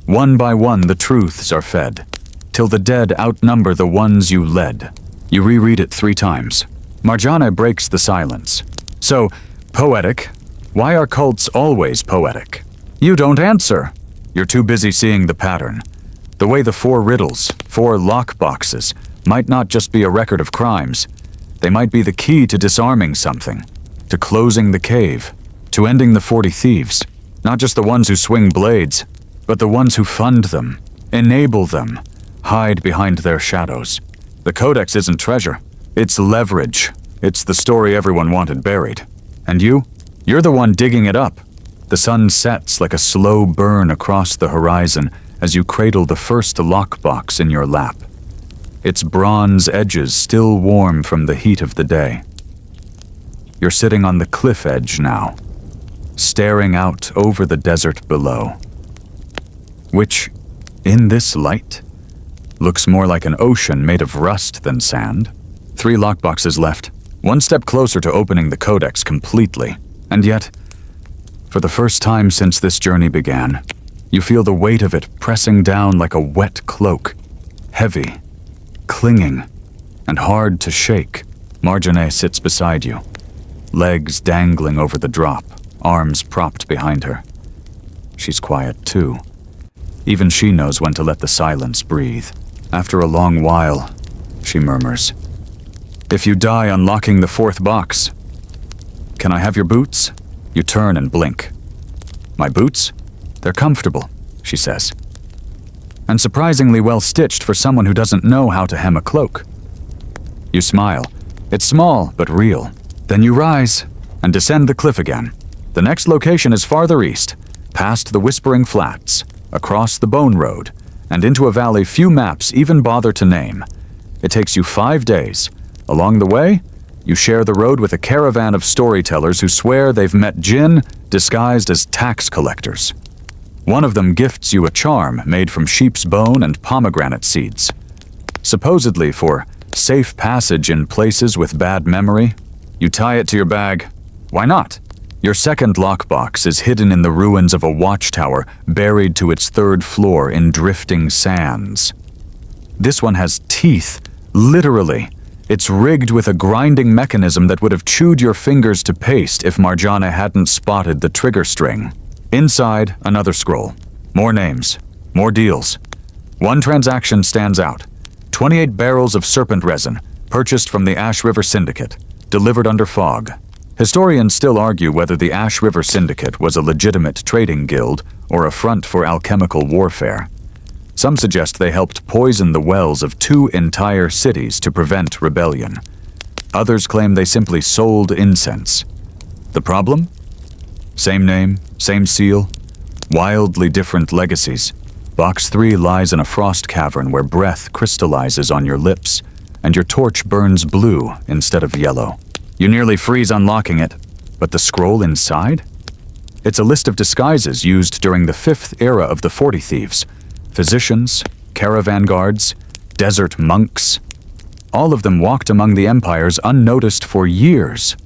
One by one, the truths are fed, till the dead outnumber the ones you led. You reread it 3 times. Marjaneh breaks the silence. So, poetic. Why are cults always poetic? You don't answer. You're too busy seeing the pattern. The way the 4 riddles, 4 lockboxes, might not just be a record of crimes. They might be the key to disarming something, to closing the cave, to ending the 40 Thieves. Not just the ones who swing blades, but the ones who fund them, enable them, hide behind their shadows. The codex isn't treasure. It's leverage. It's the story everyone wanted buried. And you're the one digging it up. The sun sets like a slow burn across the horizon as you cradle the first lockbox in your lap. Its bronze edges still warm from the heat of the day. You're sitting on the cliff edge now, staring out over the desert below, which, in this light, looks more like an ocean made of rust than sand. 3 lockboxes left, one step closer to opening the codex completely. And yet, for the first time since this journey began, you feel the weight of it pressing down like a wet cloak, heavy, clinging, and hard to shake. Marjaneh sits beside you, legs dangling over the drop, arms propped behind her. She's quiet too. Even she knows when to let the silence breathe. After a long while, she murmurs, "If you die unlocking the 4th box, can I have your boots?" You turn and blink. My boots? They're comfortable, she says. And surprisingly well stitched for someone who doesn't know how to hem a cloak. You smile. It's small, but real. Then you rise and descend the cliff again. The next location is farther east, past the Whispering Flats, across the Bone Road, and into a valley few maps even bother to name. It takes you 5 days. Along the way, you share the road with a caravan of storytellers who swear they've met Jinn disguised as tax collectors. One of them gifts you a charm made from sheep's bone and pomegranate seeds, supposedly for safe passage in places with bad memory. You tie it to your bag. Why not? Your second lockbox is hidden in the ruins of a watchtower buried to its 3rd floor in drifting sands. This one has teeth, literally. It's rigged with a grinding mechanism that would have chewed your fingers to paste if Marjaneh hadn't spotted the trigger string. Inside, another scroll. More names. More deals. One transaction stands out. 28 barrels of serpent resin, purchased from the Ash River Syndicate, delivered under fog. Historians still argue whether the Ash River Syndicate was a legitimate trading guild or a front for alchemical warfare. Some suggest they helped poison the wells of 2 entire cities to prevent rebellion. Others claim they simply sold incense. The problem? Same name, same seal, wildly different legacies. Box 3 lies in a frost cavern where breath crystallizes on your lips, and your torch burns blue instead of yellow. You nearly freeze unlocking it, but the scroll inside? It's a list of disguises used during the 5th era of the Forty Thieves. Physicians, caravan guards, desert monks. All of them walked among the empires unnoticed for years.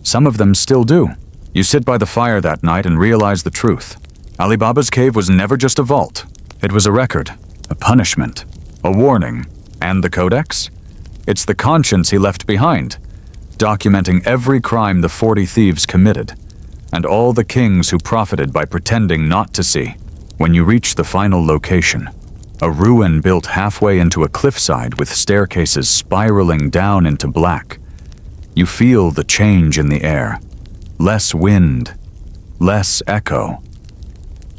Some of them still do. You sit by the fire that night and realize the truth. Ali Baba's cave was never just a vault. It was a record, a punishment, a warning. And the codex? It's the conscience he left behind, documenting every crime the 40 thieves committed, and all the kings who profited by pretending not to see. When you reach the final location, a ruin built halfway into a cliffside with staircases spiraling down into black, you feel the change in the air. Less wind, less echo.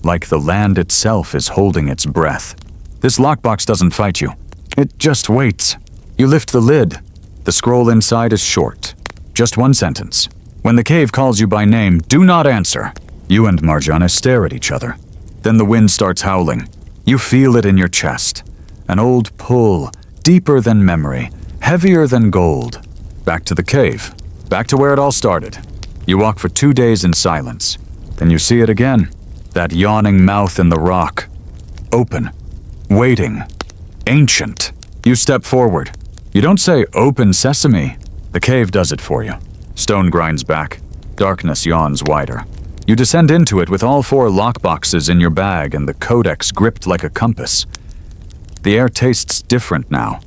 Like the land itself is holding its breath. This lockbox doesn't fight you. It just waits. You lift the lid. The scroll inside is short. Just one sentence. When the cave calls you by name, do not answer. You and Marjaneh stare at each other. Then the wind starts howling. You feel it in your chest. An old pull, deeper than memory, heavier than gold. Back to the cave. Back to where it all started. You walk for 2 days in silence. Then you see it again. That yawning mouth in the rock. Open. Waiting. Ancient. You step forward. You don't say, "Open sesame." The cave does it for you. Stone grinds back. Darkness yawns wider. You descend into it with all 4 lockboxes in your bag and the codex gripped like a compass. The air tastes different now.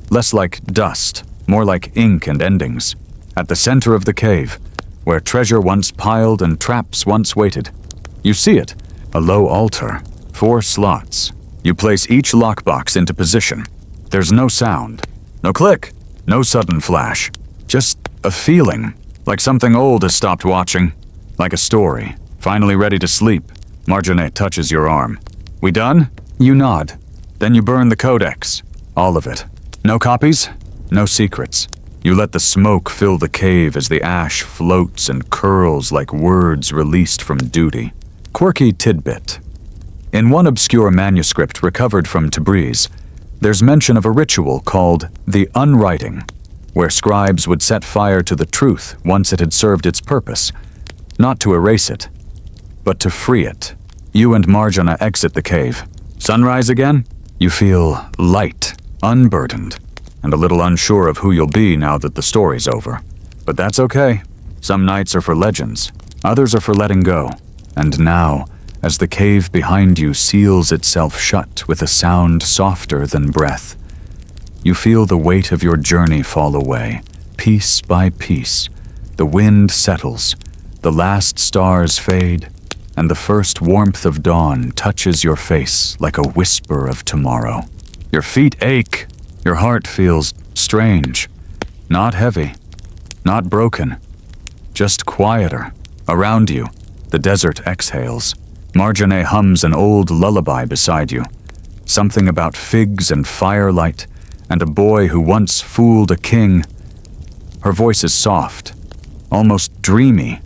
Less like dust, more like ink and endings. At the center of the cave, where treasure once piled and traps once waited. You see it, a low altar, 4 slots. You place each lockbox into position. There's no sound, no click, no sudden flash. Just a feeling, like something old has stopped watching. Like a story, finally ready to sleep. Marjaneh touches your arm. We done? You nod. Then you burn the codex. All of it. No copies, no secrets. You let the smoke fill the cave as the ash floats and curls like words released from duty. Quirky tidbit. In one obscure manuscript recovered from Tabriz, there's mention of a ritual called the unwriting, where scribes would set fire to the truth once it had served its purpose. Not to erase it, but to free it. You and Marjaneh exit the cave. Sunrise again? You feel light, unburdened, and a little unsure of who you'll be now that the story's over. But that's okay. Some nights are for legends, others are for letting go. And now, as the cave behind you seals itself shut with a sound softer than breath, you feel the weight of your journey fall away, piece by piece. The wind settles. The last stars fade, and the first warmth of dawn touches your face like a whisper of tomorrow. Your feet ache. Your heart feels strange. Not heavy. Not broken. Just quieter. Around you, the desert exhales. Marjaneh hums an old lullaby beside you. Something about figs and firelight, and a boy who once fooled a king. Her voice is soft, almost dreamy,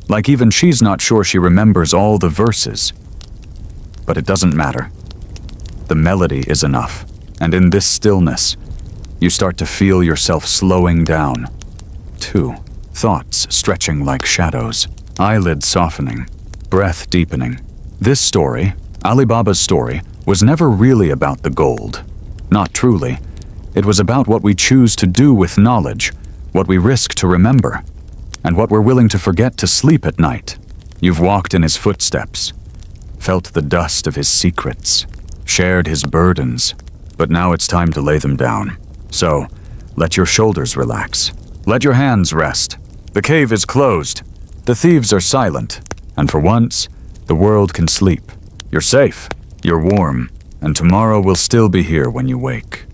like even she's not sure she remembers all the verses. But it doesn't matter. The melody is enough, and in this stillness, you start to feel yourself slowing down. Too. Thoughts stretching like shadows, eyelids softening, breath deepening. This story, Ali Baba's story, was never really about the gold. Not truly. It was about what we choose to do with knowledge, what we risk to remember, and what we're willing to forget to sleep at night. You've walked in his footsteps, felt the dust of his secrets, shared his burdens, but now it's time to lay them down. So, let your shoulders relax. Let your hands rest. The cave is closed. The thieves are silent. And for once, the world can sleep. You're safe. You're warm. And tomorrow will still be here when you wake.